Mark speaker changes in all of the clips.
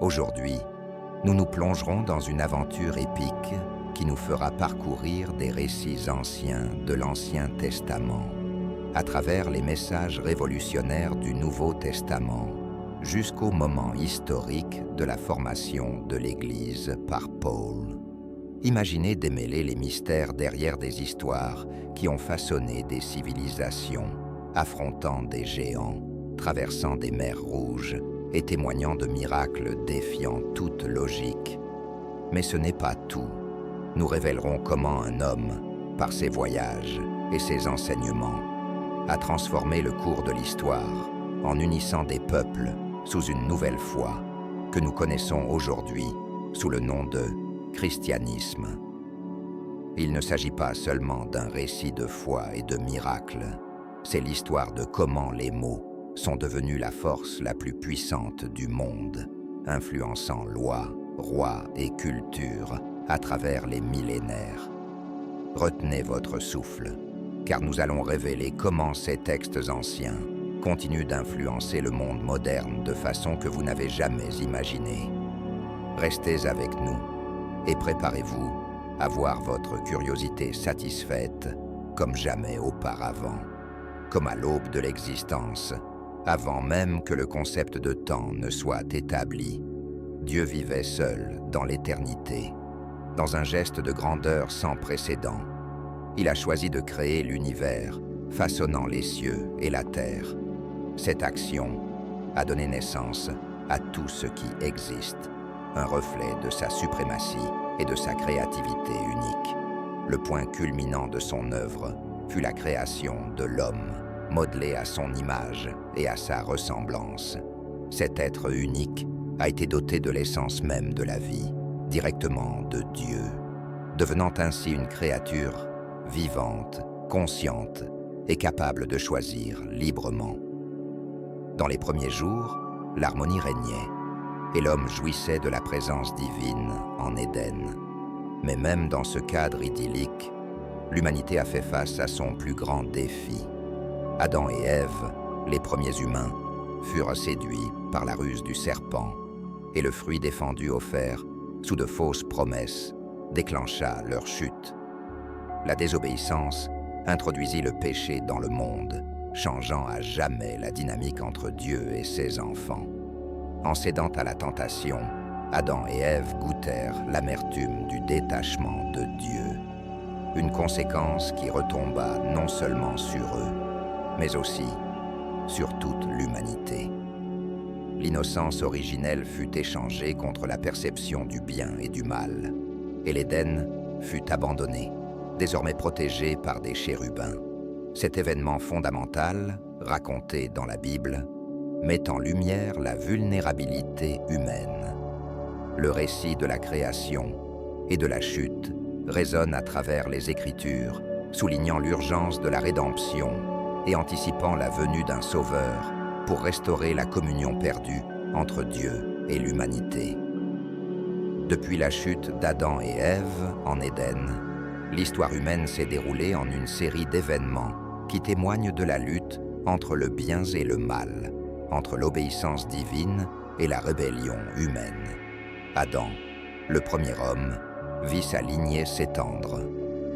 Speaker 1: Aujourd'hui, nous nous plongerons dans une aventure épique qui nous fera parcourir des récits anciens de l'Ancien Testament, à travers les messages révolutionnaires du Nouveau Testament, jusqu'au moment historique de la formation de l'Église par Paul. Imaginez démêler les mystères derrière des histoires qui ont façonné des civilisations, affrontant des géants, traversant des mers rouges et témoignant de miracles défiant toute logique. Mais ce n'est pas tout. Nous révélerons comment un homme, par ses voyages et ses enseignements, a transformé le cours de l'histoire en unissant des peuples sous une nouvelle foi que nous connaissons aujourd'hui sous le nom de christianisme. Il ne s'agit pas seulement d'un récit de foi et de miracles, c'est l'histoire de comment les mots sont devenus la force la plus puissante du monde, influençant lois, rois et culture à travers les millénaires. Retenez votre souffle, car nous allons révéler comment ces textes anciens continuent d'influencer le monde moderne de façon que vous n'avez jamais imaginée. Restez avec nous et préparez-vous à voir votre curiosité satisfaite comme jamais auparavant, comme à l'aube de l'existence, avant même que le concept de temps ne soit établi. Dieu vivait seul dans l'éternité, dans un geste de grandeur sans précédent. Il a choisi de créer l'univers, façonnant les cieux et la terre. Cette action a donné naissance à tout ce qui existe, un reflet de sa suprématie et de sa créativité unique. Le point culminant de son œuvre fut la création de l'homme, modelé à son image et à sa ressemblance. Cet être unique a été doté de l'essence même de la vie, directement de Dieu, devenant ainsi une créature vivante, consciente et capable de choisir librement. Dans les premiers jours, l'harmonie régnait et l'homme jouissait de la présence divine en Éden. Mais même dans ce cadre idyllique, l'humanité a fait face à son plus grand défi. Adam et Ève, les premiers humains, furent séduits par la ruse du serpent, et le fruit défendu offert, sous de fausses promesses, déclencha leur chute. La désobéissance introduisit le péché dans le monde, changeant à jamais la dynamique entre Dieu et ses enfants. En cédant à la tentation, Adam et Ève goûtèrent l'amertume du détachement de Dieu, une conséquence qui retomba non seulement sur eux, mais aussi sur toute l'humanité. L'innocence originelle fut échangée contre la perception du bien et du mal, et l'Éden fut abandonné, désormais protégé par des chérubins. Cet événement fondamental, raconté dans la Bible, met en lumière la vulnérabilité humaine. Le récit de la création et de la chute résonne à travers les Écritures, soulignant l'urgence de la rédemption et anticipant la venue d'un sauveur pour restaurer la communion perdue entre Dieu et l'humanité. Depuis la chute d'Adam et Ève en Éden, l'histoire humaine s'est déroulée en une série d'événements qui témoignent de la lutte entre le bien et le mal, entre l'obéissance divine et la rébellion humaine. Adam, le premier homme, vit sa lignée s'étendre,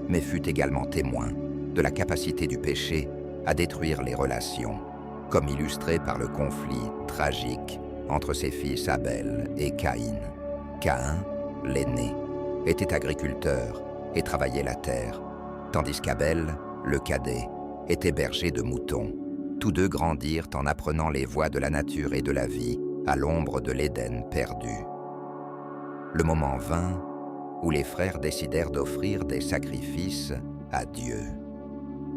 Speaker 1: mais fut également témoin de la capacité du péché à détruire les relations, comme illustré par le conflit tragique entre ses fils Abel et Caïn. Caïn, l'aîné, était agriculteur et travaillait la terre, tandis qu'Abel, le cadet, était berger de moutons. Tous deux grandirent en apprenant les voies de la nature et de la vie à l'ombre de l'Éden perdu. Le moment vint où les frères décidèrent d'offrir des sacrifices à Dieu.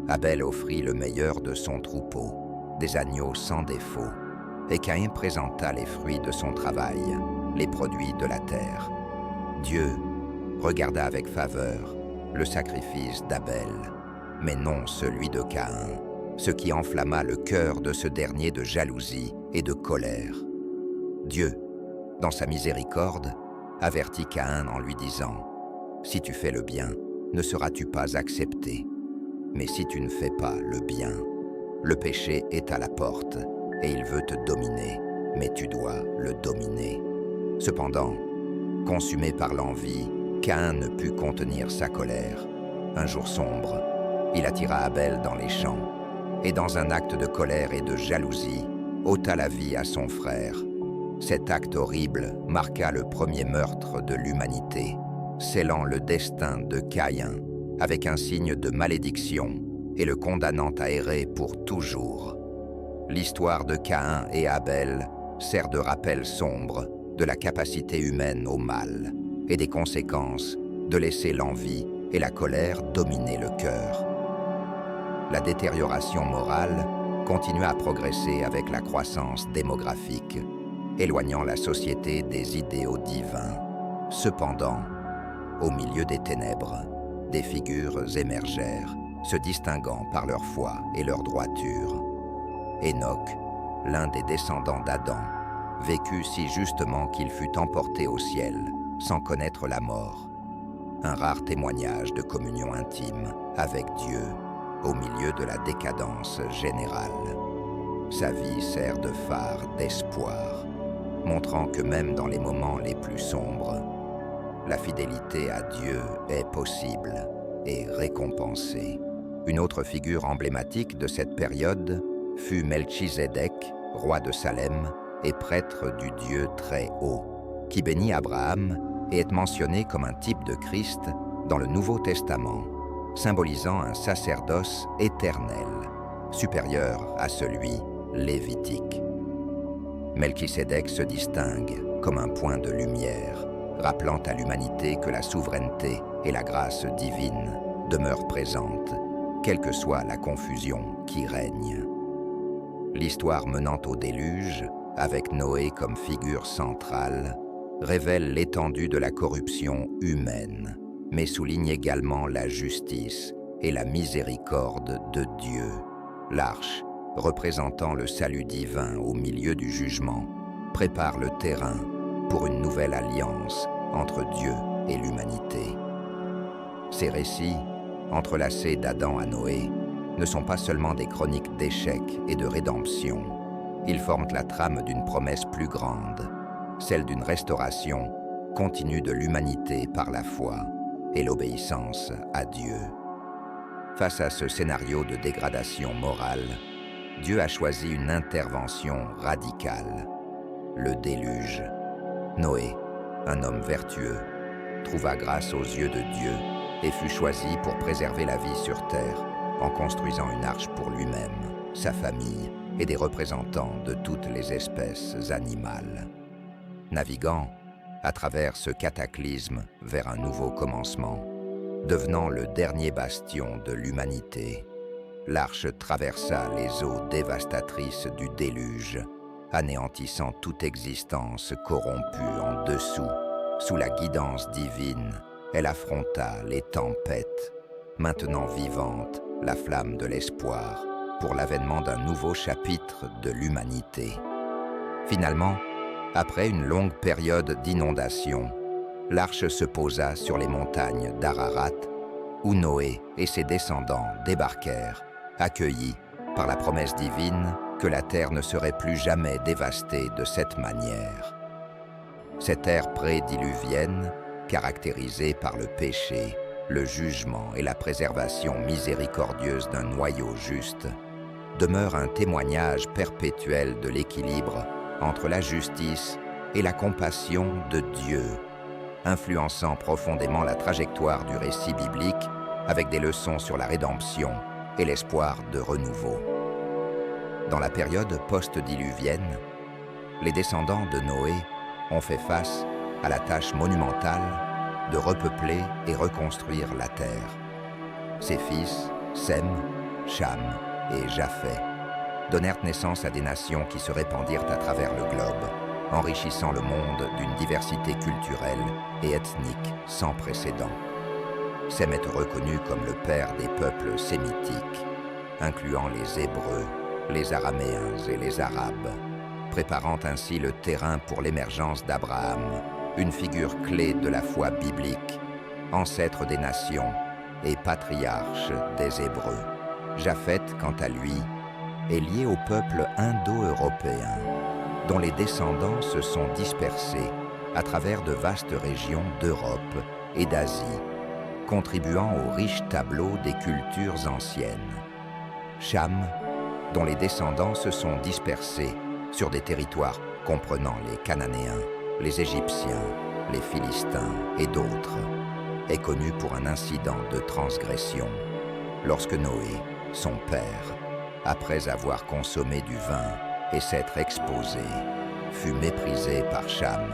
Speaker 1: Abel offrit le meilleur de son troupeau, des agneaux sans défaut, et Caïn présenta les fruits de son travail, les produits de la terre. Dieu regarda avec faveur le sacrifice d'Abel, mais non celui de Caïn, ce qui enflamma le cœur de ce dernier de jalousie et de colère. Dieu, dans sa miséricorde, avertit Caïn en lui disant « Si tu fais le bien, ne seras-tu pas accepté ? Mais si tu ne fais pas le bien, le péché est à la porte et il veut te dominer, mais tu dois le dominer. » Cependant, consumé par l'envie, Caïn ne put contenir sa colère. Un jour sombre, il attira Abel dans les champs et dans un acte de colère et de jalousie, ôta la vie à son frère. Cet acte horrible marqua le premier meurtre de l'humanité, scellant le destin de Caïn avec un signe de malédiction et le condamnant à errer pour toujours. L'histoire de Caïn et Abel sert de rappel sombre de la capacité humaine au mal et des conséquences de laisser l'envie et la colère dominer le cœur. La détérioration morale continua à progresser avec la croissance démographique, éloignant la société des idéaux divins. Cependant, au milieu des ténèbres, des figures émergèrent, se distinguant par leur foi et leur droiture. Enoch, l'un des descendants d'Adam, vécut si justement qu'il fut emporté au ciel, sans connaître la mort. Un rare témoignage de communion intime avec Dieu, au milieu de la décadence générale. Sa vie sert de phare d'espoir, montrant que même dans les moments les plus sombres, la fidélité à Dieu est possible et récompensée. Une autre figure emblématique de cette période fut Melchizedek, roi de Salem et prêtre du Dieu très haut, qui bénit Abraham et est mentionné comme un type de Christ dans le Nouveau Testament, symbolisant un sacerdoce éternel, supérieur à celui lévitique. Melchisédek se distingue comme un point de lumière, rappelant à l'humanité que la souveraineté et la grâce divine demeurent présentes, quelle que soit la confusion qui règne. L'histoire menant au déluge, avec Noé comme figure centrale, révèle l'étendue de la corruption humaine, mais souligne également la justice et la miséricorde de Dieu. L'arche, représentant le salut divin au milieu du jugement, prépare le terrain pour une nouvelle alliance entre Dieu et l'humanité. Ces récits, entrelacés d'Adam à Noé, ne sont pas seulement des chroniques d'échec et de rédemption. Ils forment la trame d'une promesse plus grande, celle d'une restauration continue de l'humanité par la foi et l'obéissance à Dieu. Face à ce scénario de dégradation morale, Dieu a choisi une intervention radicale, le déluge. Noé, un homme vertueux, trouva grâce aux yeux de Dieu et fut choisi pour préserver la vie sur terre en construisant une arche pour lui-même, sa famille et des représentants de toutes les espèces animales. Naviguant à travers ce cataclysme vers un nouveau commencement, devenant le dernier bastion de l'humanité, l'arche traversa les eaux dévastatrices du déluge, anéantissant toute existence corrompue en dessous. Sous la guidance divine, elle affronta les tempêtes, maintenant vivante la flamme de l'espoir pour l'avènement d'un nouveau chapitre de l'humanité. Finalement, après une longue période d'inondation, l'arche se posa sur les montagnes d'Ararat, où Noé et ses descendants débarquèrent, accueillis par la promesse divine que la terre ne serait plus jamais dévastée de cette manière. Cette ère prédiluvienne, caractérisée par le péché, le jugement et la préservation miséricordieuse d'un noyau juste, demeure un témoignage perpétuel de l'équilibre entre la justice et la compassion de Dieu, influençant profondément la trajectoire du récit biblique avec des leçons sur la rédemption et l'espoir de renouveau. Dans la période post-diluvienne, les descendants de Noé ont fait face à la tâche monumentale de repeupler et reconstruire la terre. Ses fils, Sem, Cham et Japheth, donnèrent naissance à des nations qui se répandirent à travers le globe, enrichissant le monde d'une diversité culturelle et ethnique sans précédent. Sem est reconnu comme le père des peuples sémitiques, incluant les Hébreux, les Araméens et les Arabes, préparant ainsi le terrain pour l'émergence d'Abraham, une figure clé de la foi biblique, ancêtre des nations et patriarche des Hébreux. Japheth, quant à lui, est lié au peuple indo-européen, dont les descendants se sont dispersés à travers de vastes régions d'Europe et d'Asie, contribuant au riche tableau des cultures anciennes. Cham, dont les descendants se sont dispersés sur des territoires comprenant les Cananéens, les Égyptiens, les Philistins et d'autres, est connu pour un incident de transgression lorsque Noé, son père, après avoir consommé du vin et s'être exposé, fut méprisé par Cham.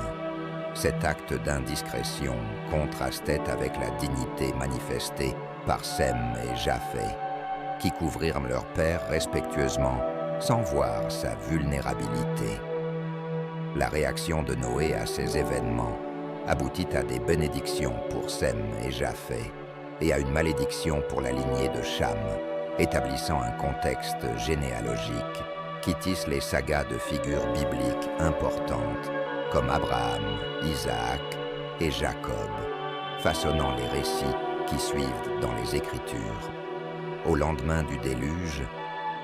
Speaker 1: Cet acte d'indiscrétion contrastait avec la dignité manifestée par Sem et Japheth, qui couvrirent leur père respectueusement sans voir sa vulnérabilité. La réaction de Noé à ces événements aboutit à des bénédictions pour Sem et Japheth et à une malédiction pour la lignée de Cham, établissant un contexte généalogique qui tisse les sagas de figures bibliques importantes comme Abraham, Isaac et Jacob, façonnant les récits qui suivent dans les Écritures. Au lendemain du déluge,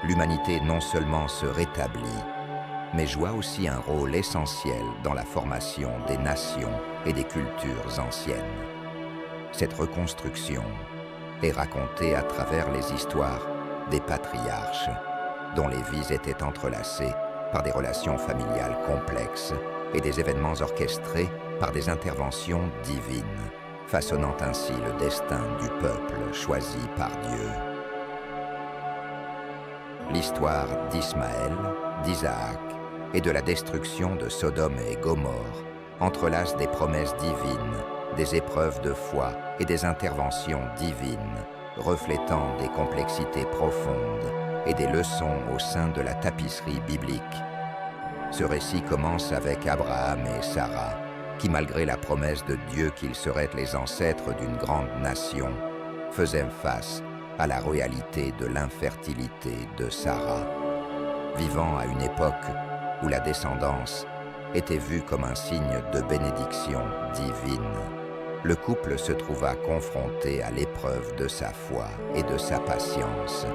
Speaker 1: l'humanité non seulement se rétablit, mais joua aussi un rôle essentiel dans la formation des nations et des cultures anciennes. Cette reconstruction est racontée à travers les histoires des patriarches, dont les vies étaient entrelacées par des relations familiales complexes et des événements orchestrés par des interventions divines, façonnant ainsi le destin du peuple choisi par Dieu. L'histoire d'Ismaël, d'Isaac et de la destruction de Sodome et Gomorrhe entrelace des promesses divines, des épreuves de foi et des interventions divines, reflétant des complexités profondes et des leçons au sein de la tapisserie biblique. Ce récit commence avec Abraham et Sarah, qui, malgré la promesse de Dieu qu'ils seraient les ancêtres d'une grande nation, faisaient face à la réalité de l'infertilité de Sarah. Vivant à une époque où la descendance était vue comme un signe de bénédiction divine, le couple se trouva confronté à l'épreuve de sa foi et de sa patience.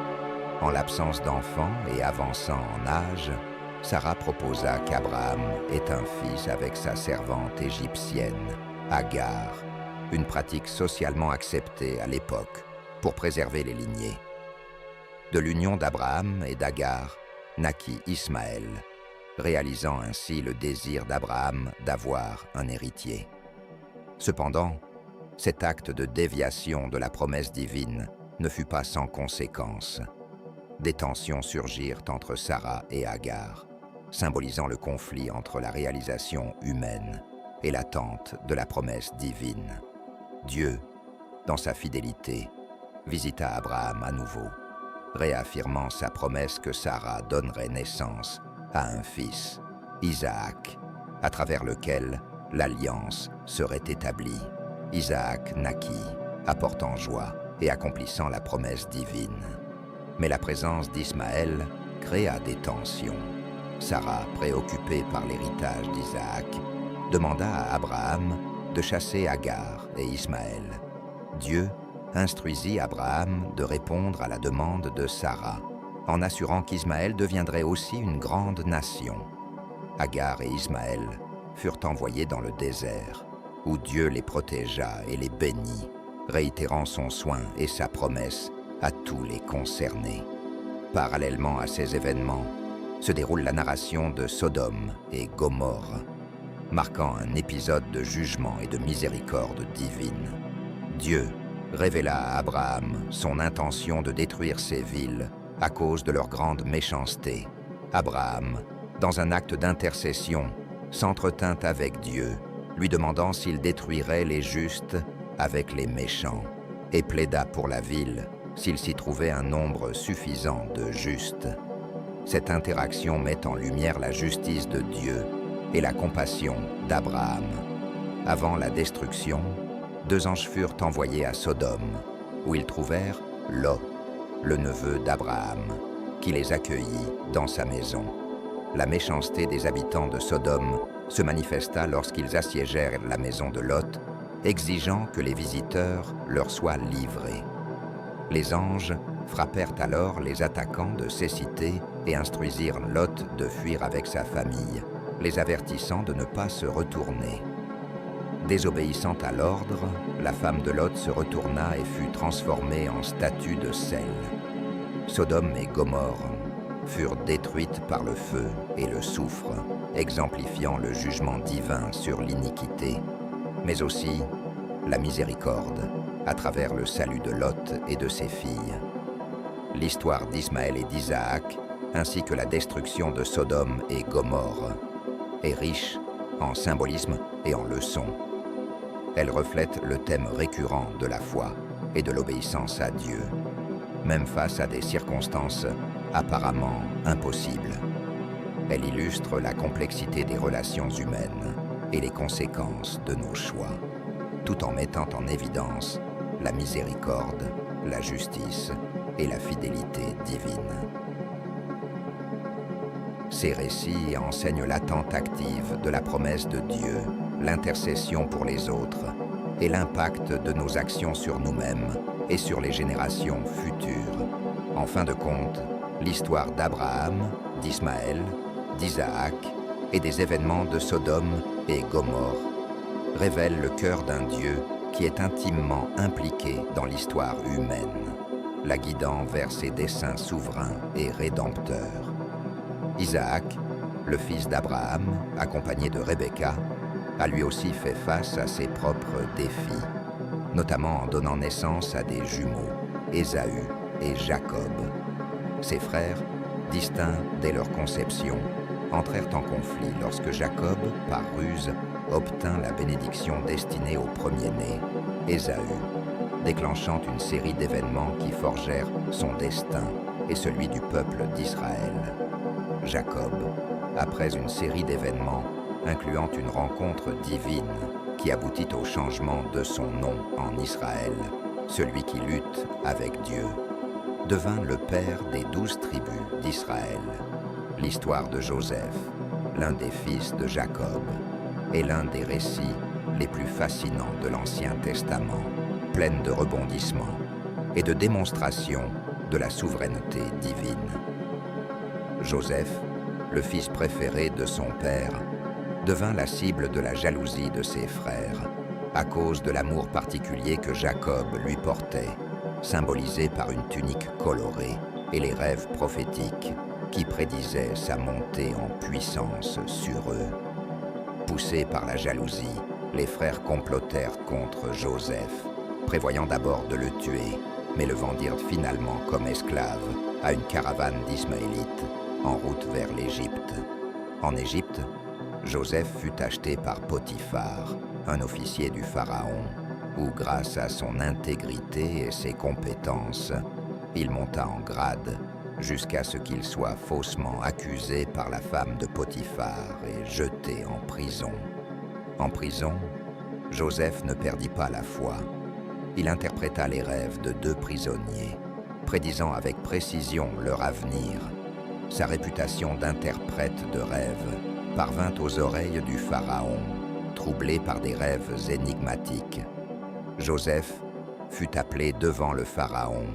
Speaker 1: En l'absence d'enfants et avançant en âge, Sarah proposa qu'Abraham ait un fils avec sa servante égyptienne, Agar, une pratique socialement acceptée à l'époque pour préserver les lignées. De l'union d'Abraham et d'Agar naquit Ismaël, réalisant ainsi le désir d'Abraham d'avoir un héritier. Cependant, cet acte de déviation de la promesse divine ne fut pas sans conséquences. Des tensions surgirent entre Sarah et Agar, symbolisant le conflit entre la réalisation humaine et l'attente de la promesse divine. Dieu, dans sa fidélité, visita Abraham à nouveau, réaffirmant sa promesse que Sarah donnerait naissance à un fils, Isaac, à travers lequel l'alliance serait établie. Isaac naquit, apportant joie et accomplissant la promesse divine. Mais la présence d'Ismaël créa des tensions. Sarah, préoccupée par l'héritage d'Isaac, demanda à Abraham de chasser Agar et Ismaël. Dieu instruisit Abraham de répondre à la demande de Sarah, en assurant qu'Ismaël deviendrait aussi une grande nation. Agar et Ismaël furent envoyés dans le désert, où Dieu les protégea et les bénit, réitérant son soin et sa promesse à tous les concernés. Parallèlement à ces événements, se déroule la narration de Sodome et Gomorrhe, marquant un épisode de jugement et de miséricorde divine. Dieu révéla à Abraham son intention de détruire ces villes à cause de leur grande méchanceté. Abraham, dans un acte d'intercession, s'entretint avec Dieu, lui demandant s'il détruirait les justes avec les méchants, et plaida pour la ville s'il s'y trouvait un nombre suffisant de justes. Cette interaction met en lumière la justice de Dieu et la compassion d'Abraham. Avant la destruction, 2 anges furent envoyés à Sodome, où ils trouvèrent Lot, le neveu d'Abraham, qui les accueillit dans sa maison. La méchanceté des habitants de Sodome se manifesta lorsqu'ils assiégèrent la maison de Lot, exigeant que les visiteurs leur soient livrés. Les anges frappèrent alors les attaquants de ces cités et instruisirent Lot de fuir avec sa famille, les avertissant de ne pas se retourner. Désobéissant à l'ordre, la femme de Lot se retourna et fut transformée en statue de sel. Sodome et Gomorrhe furent détruites par le feu et le soufre, exemplifiant le jugement divin sur l'iniquité, mais aussi la miséricorde à travers le salut de Lot et de ses filles. L'histoire d'Ismaël et d'Isaac, ainsi que la destruction de Sodome et Gomorrhe, est riche en symbolisme et en leçons. Elle reflète le thème récurrent de la foi et de l'obéissance à Dieu, même face à des circonstances apparemment impossibles. Elle illustre la complexité des relations humaines et les conséquences de nos choix, tout en mettant en évidence la miséricorde, la justice et la fidélité divine. Ces récits enseignent l'attente active de la promesse de Dieu, l'intercession pour les autres et l'impact de nos actions sur nous-mêmes et sur les générations futures. En fin de compte, l'histoire d'Abraham, d'Ismaël, d'Isaac et des événements de Sodome et Gomorrhe révèle le cœur d'un Dieu qui est intimement impliqué dans l'histoire humaine, la guidant vers ses desseins souverains et rédempteurs. Isaac, le fils d'Abraham, accompagné de Rebecca, a lui aussi fait face à ses propres défis, notamment en donnant naissance à des jumeaux, Ésaü et Jacob. Ses frères, distincts dès leur conception, entrèrent en conflit lorsque Jacob, par ruse, obtint la bénédiction destinée au premier-né, Ésaü, déclenchant une série d'événements qui forgèrent son destin et celui du peuple d'Israël. Jacob, après une série d'événements incluant une rencontre divine qui aboutit au changement de son nom en Israël, celui qui lutte avec Dieu, devint le père des 12 tribus d'Israël. L'histoire de Joseph, l'un des fils de Jacob, est l'un des récits les plus fascinants de l'Ancien Testament, pleine de rebondissements et de démonstrations de la souveraineté divine. Joseph, le fils préféré de son père, devint la cible de la jalousie de ses frères à cause de l'amour particulier que Jacob lui portait, symbolisé par une tunique colorée et les rêves prophétiques qui prédisaient sa montée en puissance sur eux. Poussés par la jalousie, les frères complotèrent contre Joseph, prévoyant d'abord de le tuer, mais le vendirent finalement comme esclave à une caravane d'Ismaélites en route vers l'Égypte. En Égypte, Joseph fut acheté par Potiphar, un officier du Pharaon, où grâce à son intégrité et ses compétences, il monta en grade jusqu'à ce qu'il soit faussement accusé par la femme de Potiphar et jeté en prison. En prison, Joseph ne perdit pas la foi. Il interpréta les rêves de 2 prisonniers, prédisant avec précision leur avenir. Sa réputation d'interprète de rêves parvint aux oreilles du Pharaon, troublé par des rêves énigmatiques. Joseph fut appelé devant le Pharaon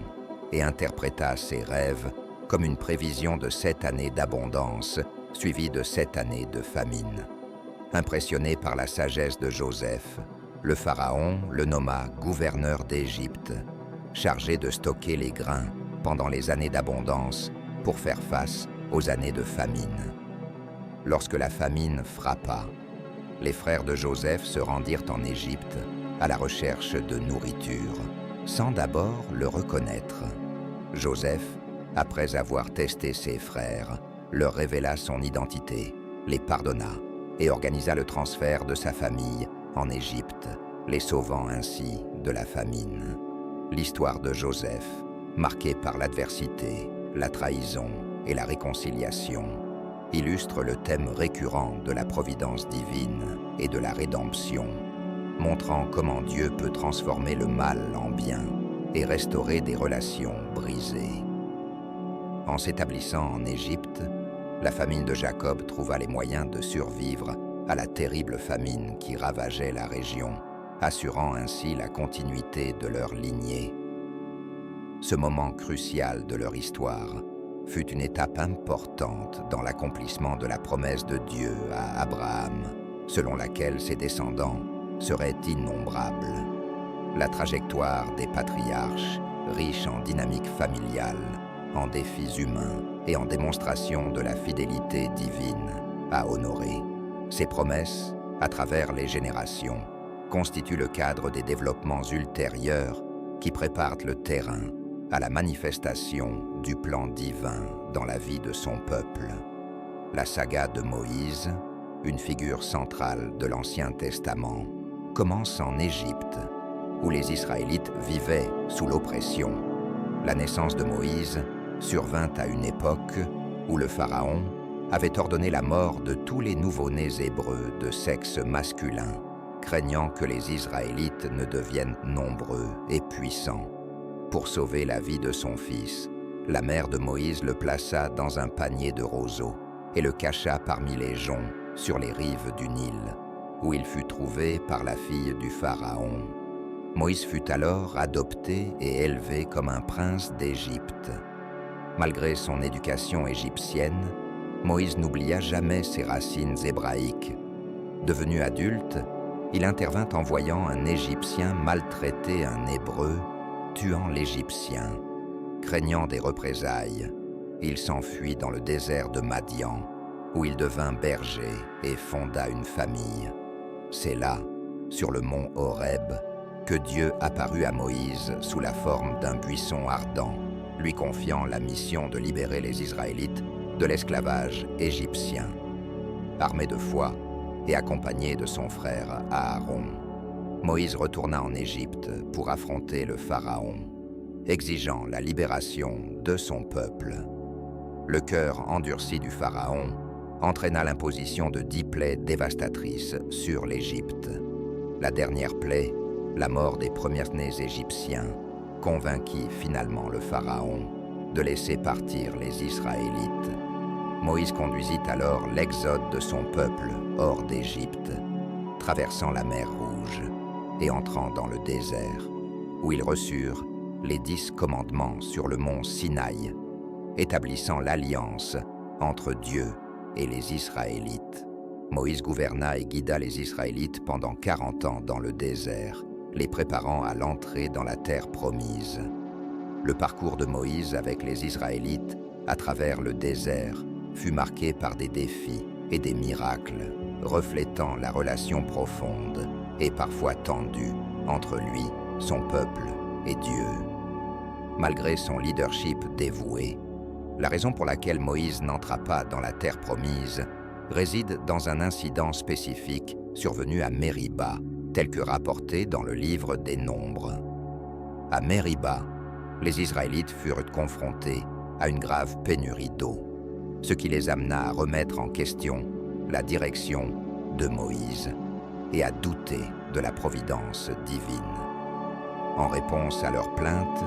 Speaker 1: et interpréta ses rêves comme une prévision de 7 années d'abondance, suivie de 7 années de famine. Impressionné par la sagesse de Joseph, le Pharaon le nomma gouverneur d'Égypte, chargé de stocker les grains pendant les années d'abondance pour faire face aux années de famine. Lorsque la famine frappa, les frères de Joseph se rendirent en Égypte à la recherche de nourriture, sans d'abord le reconnaître. Joseph, après avoir testé ses frères, leur révéla son identité, les pardonna et organisa le transfert de sa famille en Égypte, les sauvant ainsi de la famine. L'histoire de Joseph, marquée par l'adversité, la trahison et la réconciliation, illustre le thème récurrent de la providence divine et de la rédemption, montrant comment Dieu peut transformer le mal en bien et restaurer des relations brisées. En s'établissant en Égypte, la famille de Jacob trouva les moyens de survivre à la terrible famine qui ravageait la région, assurant ainsi la continuité de leur lignée. Ce moment crucial de leur histoire fut une étape importante dans l'accomplissement de la promesse de Dieu à Abraham, selon laquelle ses descendants serait innombrable. La trajectoire des patriarches, riche en dynamique familiale, en défis humains et en démonstration de la fidélité divine, à honorer. Ces promesses, à travers les générations, constituent le cadre des développements ultérieurs qui préparent le terrain à la manifestation du plan divin dans la vie de son peuple. La saga de Moïse, une figure centrale de l'Ancien Testament, commence en Égypte, où les Israélites vivaient sous l'oppression. La naissance de Moïse survint à une époque où le Pharaon avait ordonné la mort de tous les nouveau-nés hébreux de sexe masculin, craignant que les Israélites ne deviennent nombreux et puissants. Pour sauver la vie de son fils, la mère de Moïse le plaça dans un panier de roseaux et le cacha parmi les joncs sur les rives du Nil, où il fut trouvé par la fille du Pharaon. Moïse fut alors adopté et élevé comme un prince d'Égypte. Malgré son éducation égyptienne, Moïse n'oublia jamais ses racines hébraïques. Devenu adulte, il intervint en voyant un Égyptien maltraiter un Hébreu, tuant l'Égyptien. Craignant des représailles, il s'enfuit dans le désert de Madian, où il devint berger et fonda une famille. C'est là, sur le mont Horeb, que Dieu apparut à Moïse sous la forme d'un buisson ardent, lui confiant la mission de libérer les Israélites de l'esclavage égyptien. Armé de foi et accompagné de son frère Aaron, Moïse retourna en Égypte pour affronter le Pharaon, exigeant la libération de son peuple. Le cœur endurci du Pharaon entraîna l'imposition de 10 plaies dévastatrices sur l'Égypte. La dernière plaie, la mort des premiers-nés égyptiens, convainquit finalement le Pharaon de laisser partir les Israélites. Moïse conduisit alors l'exode de son peuple hors d'Égypte, traversant la mer Rouge et entrant dans le désert, où ils reçurent les 10 commandements sur le mont Sinaï, établissant l'alliance entre Dieu et les Israélites. Moïse gouverna et guida les Israélites pendant 40 ans dans le désert, les préparant à l'entrée dans la terre promise. Le parcours de Moïse avec les Israélites à travers le désert fut marqué par des défis et des miracles, reflétant la relation profonde et parfois tendue entre lui, son peuple et Dieu. Malgré son leadership dévoué, la raison pour laquelle Moïse n'entra pas dans la terre promise réside dans un incident spécifique survenu à Mériba, tel que rapporté dans le livre des Nombres. À Mériba, les Israélites furent confrontés à une grave pénurie d'eau, ce qui les amena à remettre en question la direction de Moïse et à douter de la providence divine. En réponse à leur plainte,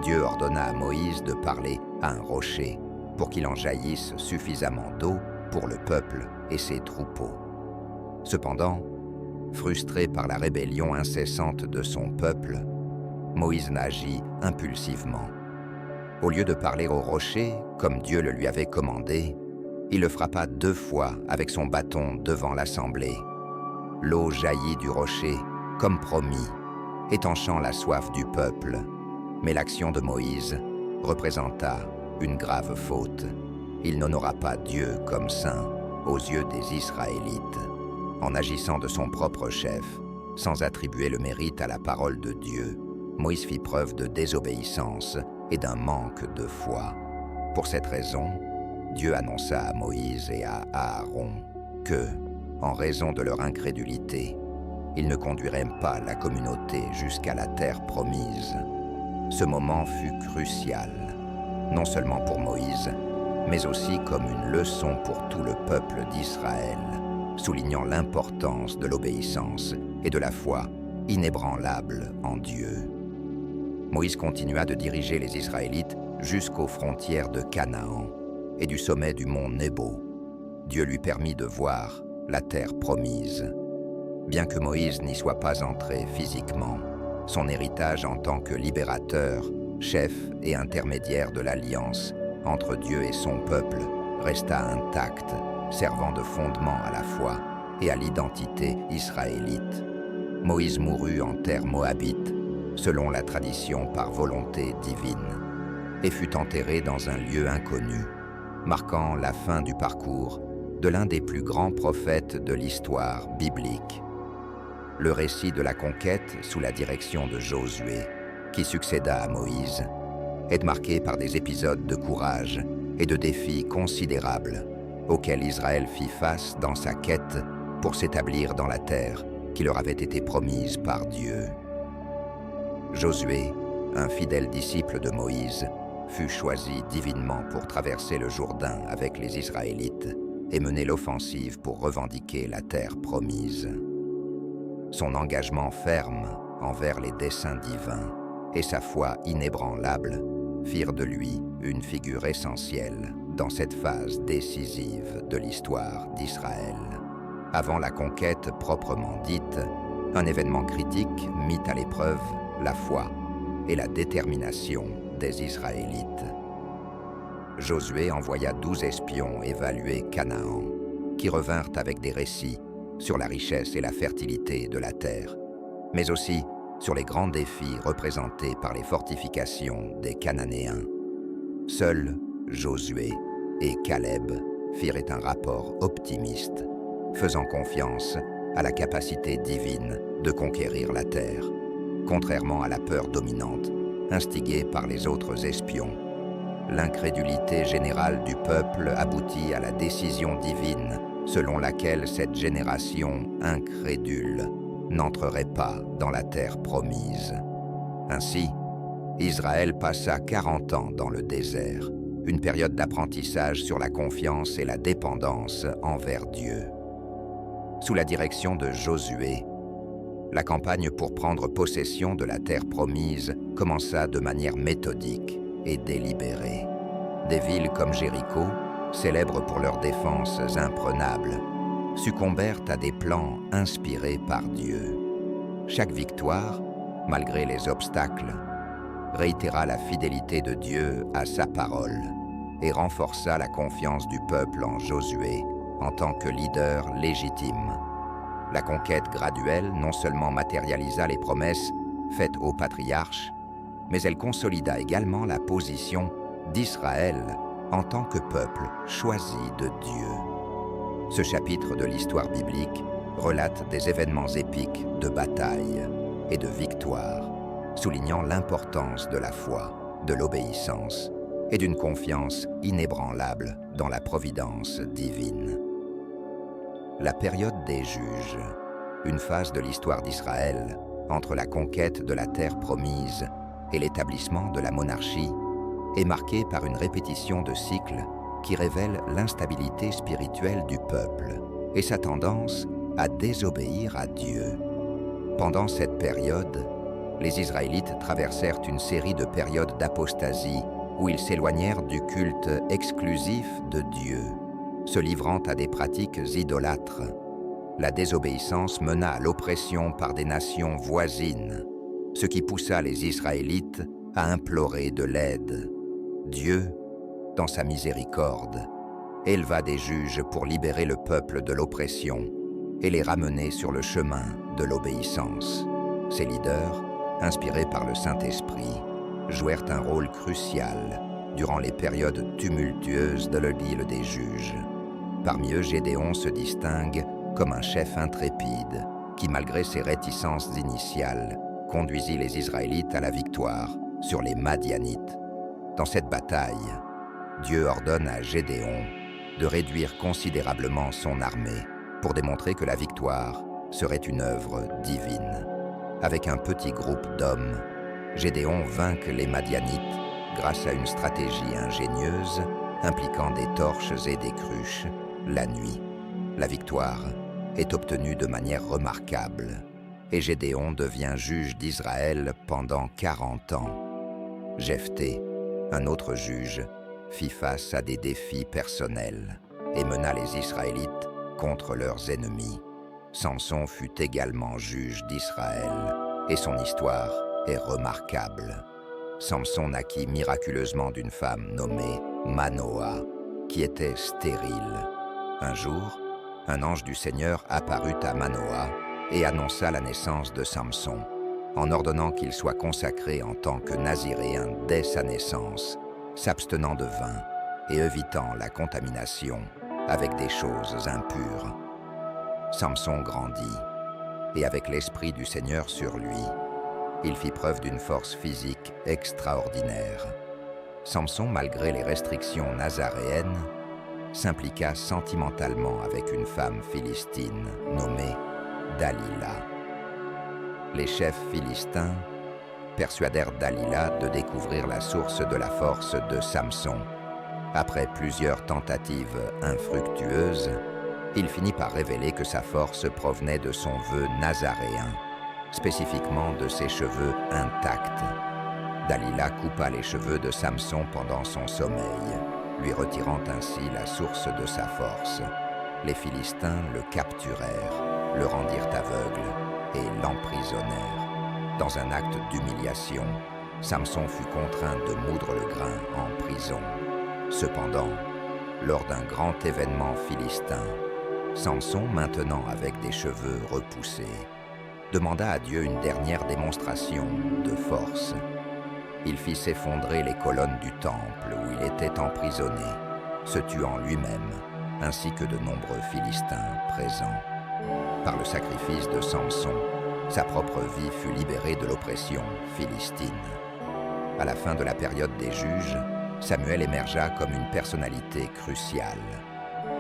Speaker 1: Dieu ordonna à Moïse de parler à un rocher pour qu'il en jaillisse suffisamment d'eau pour le peuple et ses troupeaux. Cependant, frustré par la rébellion incessante de son peuple, Moïse n'agit impulsivement. Au lieu de parler au rocher, comme Dieu le lui avait commandé, il le frappa 2 fois avec son bâton devant l'assemblée. L'eau jaillit du rocher, comme promis, étanchant la soif du peuple. Mais l'action de Moïse représenta une grave faute. Il n'honora pas Dieu comme saint aux yeux des Israélites. En agissant de son propre chef, sans attribuer le mérite à la parole de Dieu, Moïse fit preuve de désobéissance et d'un manque de foi. Pour cette raison, Dieu annonça à Moïse et à Aaron que, en raison de leur incrédulité, ils ne conduiraient pas la communauté jusqu'à la terre promise. Ce moment fut crucial, non seulement pour Moïse, mais aussi comme une leçon pour tout le peuple d'Israël, soulignant l'importance de l'obéissance et de la foi inébranlable en Dieu. Moïse continua de diriger les Israélites jusqu'aux frontières de Canaan et du sommet du mont Nebo. Dieu lui permit de voir la terre promise. Bien que Moïse n'y soit pas entré physiquement, son héritage en tant que libérateur, chef et intermédiaire de l'alliance entre Dieu et son peuple resta intact, servant de fondement à la foi et à l'identité israélite. Moïse mourut en terre moabite, selon la tradition par volonté divine, et fut enterré dans un lieu inconnu, marquant la fin du parcours de l'un des plus grands prophètes de l'histoire biblique. Le récit de la conquête sous la direction de Josué, qui succéda à Moïse, est marqué par des épisodes de courage et de défis considérables auxquels Israël fit face dans sa quête pour s'établir dans la terre qui leur avait été promise par Dieu. Josué, un fidèle disciple de Moïse, fut choisi divinement pour traverser le Jourdain avec les Israélites et mener l'offensive pour revendiquer la terre promise. Son engagement ferme envers les desseins divins et sa foi inébranlable firent de lui une figure essentielle dans cette phase décisive de l'histoire d'Israël. Avant la conquête proprement dite, un événement critique mit à l'épreuve la foi et la détermination des Israélites. Josué envoya 12 espions évaluer Canaan, qui revinrent avec des récits sur la richesse et la fertilité de la terre, mais aussi sur les grands défis représentés par les fortifications des Cananéens. Seuls Josué et Caleb firent un rapport optimiste, faisant confiance à la capacité divine de conquérir la terre, contrairement à la peur dominante instiguée par les autres espions. L'incrédulité générale du peuple aboutit à la décision divine selon laquelle cette génération incrédule n'entrerait pas dans la terre promise. Ainsi, Israël passa 40 ans dans le désert, une période d'apprentissage sur la confiance et la dépendance envers Dieu. Sous la direction de Josué, la campagne pour prendre possession de la terre promise commença de manière méthodique et délibérée. Des villes comme Jéricho, célèbres pour leurs défenses imprenables, succombèrent à des plans inspirés par Dieu. Chaque victoire, malgré les obstacles, réitéra la fidélité de Dieu à sa parole et renforça la confiance du peuple en Josué en tant que leader légitime. La conquête graduelle non seulement matérialisa les promesses faites aux patriarches, mais elle consolida également la position d'Israël en tant que peuple choisi de Dieu. Ce chapitre de l'histoire biblique relate des événements épiques de bataille et de victoire, soulignant l'importance de la foi, de l'obéissance et d'une confiance inébranlable dans la providence divine. La période des juges, une phase de l'histoire d'Israël entre la conquête de la terre promise et l'établissement de la monarchie, est marquée par une répétition de cycles qui révèlent l'instabilité spirituelle du peuple et sa tendance à désobéir à Dieu. Pendant cette période, les Israélites traversèrent une série de périodes d'apostasie où ils s'éloignèrent du culte exclusif de Dieu, se livrant à des pratiques idolâtres. La désobéissance mena à l'oppression par des nations voisines, ce qui poussa les Israélites à implorer de l'aide. Dieu, dans sa miséricorde, éleva des juges pour libérer le peuple de l'oppression et les ramener sur le chemin de l'obéissance. Ces leaders, inspirés par le Saint-Esprit, jouèrent un rôle crucial durant les périodes tumultueuses de l'île des juges. Parmi eux, Gédéon se distingue comme un chef intrépide qui, malgré ses réticences initiales, conduisit les Israélites à la victoire sur les Madianites. Dans cette bataille, Dieu ordonne à Gédéon de réduire considérablement son armée pour démontrer que la victoire serait une œuvre divine. Avec un petit groupe d'hommes, Gédéon vainc les Madianites grâce à une stratégie ingénieuse impliquant des torches et des cruches la nuit. La victoire est obtenue de manière remarquable et Gédéon devient juge d'Israël pendant 40 ans. Jephthé, un autre juge, fit face à des défis personnels et mena les Israélites contre leurs ennemis. Samson fut également juge d'Israël et son histoire est remarquable. Samson naquit miraculeusement d'une femme nommée Manoah, qui était stérile. Un jour, un ange du Seigneur apparut à Manoah et annonça la naissance de Samson, en ordonnant qu'il soit consacré en tant que naziréen dès sa naissance, s'abstenant de vin et évitant la contamination avec des choses impures. Samson grandit, et avec l'Esprit du Seigneur sur lui, il fit preuve d'une force physique extraordinaire. Samson, malgré les restrictions nazaréennes, s'impliqua sentimentalement avec une femme philistine nommée Dalila. Les chefs philistins persuadèrent Dalila de découvrir la source de la force de Samson. Après plusieurs tentatives infructueuses, il finit par révéler que sa force provenait de son vœu nazaréen, spécifiquement de ses cheveux intacts. Dalila coupa les cheveux de Samson pendant son sommeil, lui retirant ainsi la source de sa force. Les Philistins le capturèrent, le rendirent aveugle et l'emprisonnèrent. Dans un acte d'humiliation, Samson fut contraint de moudre le grain en prison. Cependant, lors d'un grand événement philistin, Samson, maintenant avec des cheveux repoussés, demanda à Dieu une dernière démonstration de force. Il fit s'effondrer les colonnes du temple où il était emprisonné, se tuant lui-même, ainsi que de nombreux Philistins présents. Par le sacrifice de Samson, sa propre vie fut libérée de l'oppression philistine. À la fin de la période des juges, Samuel émergea comme une personnalité cruciale.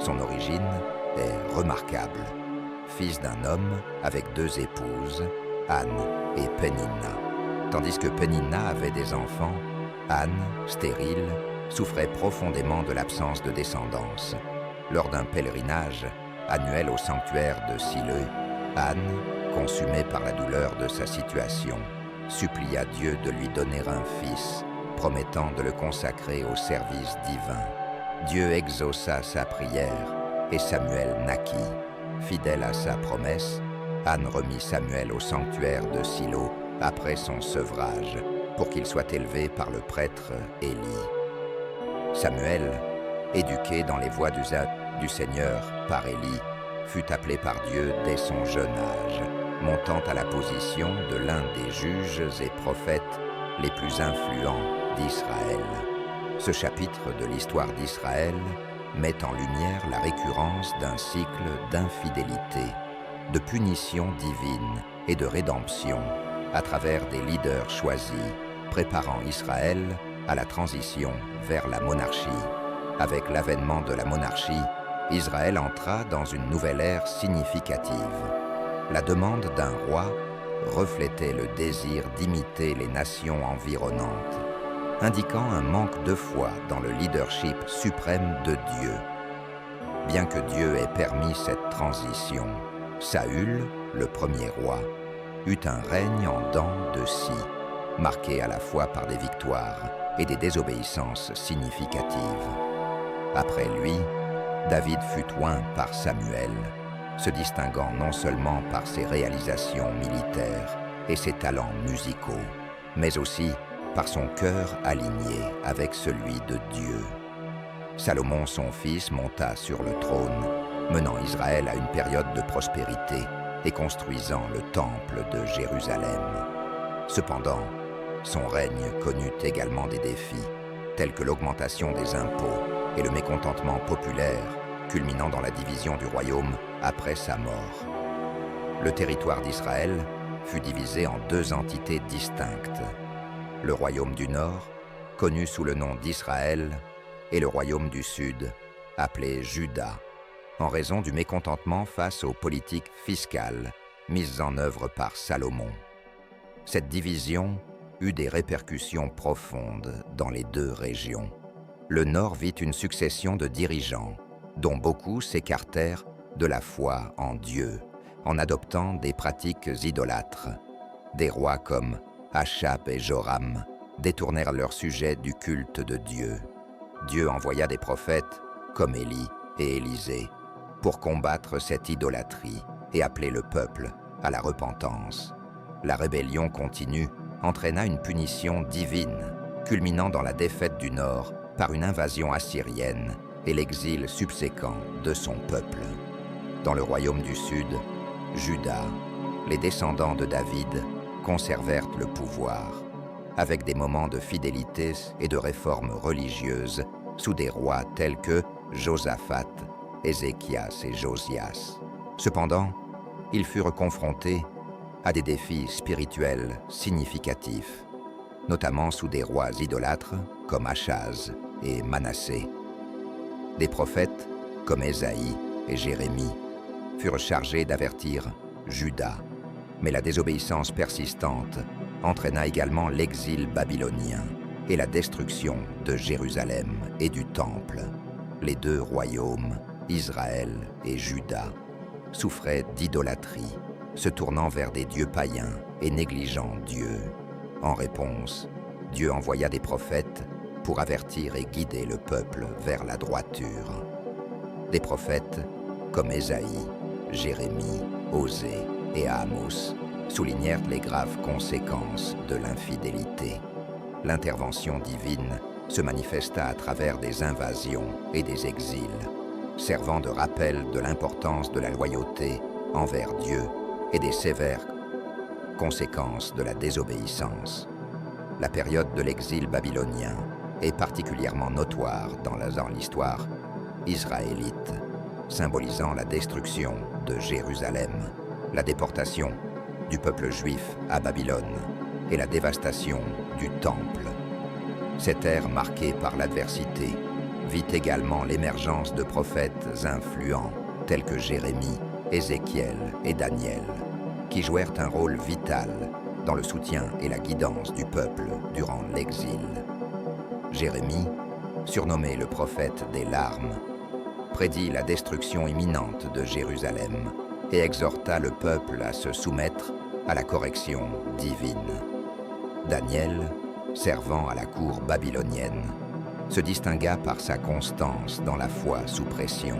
Speaker 1: Son origine est remarquable. Fils d'un homme avec 2 épouses, Anne et Péninna. Tandis que Péninna avait des enfants, Anne, stérile, souffrait profondément de l'absence de descendance. Lors d'un pèlerinage annuel au sanctuaire de Silo, Anne, consumée par la douleur de sa situation, supplia Dieu de lui donner un fils, promettant de le consacrer au service divin. Dieu exauça sa prière et Samuel naquit. Fidèle à sa promesse, Anne remit Samuel au sanctuaire de Silo après son sevrage, pour qu'il soit élevé par le prêtre Élie. Samuel, éduqué dans les voies du Seigneur par Élie, fut appelé par Dieu dès son jeune âge, montant à la position de l'un des juges et prophètes les plus influents d'Israël. Ce chapitre de l'histoire d'Israël met en lumière la récurrence d'un cycle d'infidélité, de punition divine et de rédemption à travers des leaders choisis, préparant Israël à la transition vers la monarchie. Avec l'avènement de la monarchie, Israël entra dans une nouvelle ère significative. La demande d'un roi reflétait le désir d'imiter les nations environnantes, indiquant un manque de foi dans le leadership suprême de Dieu. Bien que Dieu ait permis cette transition, Saül, le premier roi, eut un règne en dents de scie, marqué à la fois par des victoires et des désobéissances significatives. Après lui, David fut oint par Samuel, se distinguant non seulement par ses réalisations militaires et ses talents musicaux, mais aussi par son cœur aligné avec celui de Dieu. Salomon, son fils, monta sur le trône, menant Israël à une période de prospérité et construisant le temple de Jérusalem. Cependant, son règne connut également des défis, tels que l'augmentation des impôts et le mécontentement populaire, culminant dans la division du royaume après sa mort. Le territoire d'Israël fut divisé en 2 entités distinctes. Le royaume du Nord, connu sous le nom d'Israël, et le royaume du Sud, appelé Juda, en raison du mécontentement face aux politiques fiscales mises en œuvre par Salomon. Cette division eut des répercussions profondes dans les 2 régions. Le Nord vit une succession de dirigeants, dont beaucoup s'écartèrent de la foi en Dieu, en adoptant des pratiques idolâtres. Des rois comme Achab et Joram détournèrent leur sujet du culte de Dieu. Dieu envoya des prophètes, comme Élie et Élisée, pour combattre cette idolâtrie et appeler le peuple à la repentance. La rébellion continue entraîna une punition divine, culminant dans la défaite du Nord par une invasion assyrienne et l'exil subséquent de son peuple. Dans le royaume du Sud, Juda les descendants de David conservèrent le pouvoir, avec des moments de fidélité et de réformes religieuses sous des rois tels que Josaphat, Ézéchias et Josias. Cependant, ils furent confrontés à des défis spirituels significatifs, notamment sous des rois idolâtres comme Achaz et Manassé. Des prophètes comme Ésaïe et Jérémie furent chargés d'avertir Juda, mais la désobéissance persistante entraîna également l'exil babylonien et la destruction de Jérusalem et du Temple. Les deux royaumes, Israël et Juda, souffraient d'idolâtrie, se tournant vers des dieux païens et négligeant Dieu. En réponse, Dieu envoya des prophètes pour avertir et guider le peuple vers la droiture. Des prophètes comme Ésaïe, Jérémie, Osée et Amos soulignèrent les graves conséquences de l'infidélité. L'intervention divine se manifesta à travers des invasions et des exils, servant de rappel de l'importance de la loyauté envers Dieu et des sévères conséquences de la désobéissance. La période de l'exil babylonien est particulièrement notoire dans l'histoire israélite, symbolisant la destruction de Jérusalem, la déportation du peuple juif à Babylone et la dévastation du Temple. Cette ère marquée par l'adversité vit également l'émergence de prophètes influents tels que Jérémie, Ézéchiel et Daniel, qui jouèrent un rôle vital dans le soutien et la guidance du peuple durant l'exil. Jérémie, surnommé le prophète des larmes, prédit la destruction imminente de Jérusalem et exhorta le peuple à se soumettre à la correction divine. Daniel, servant à la cour babylonienne, se distingua par sa constance dans la foi sous pression,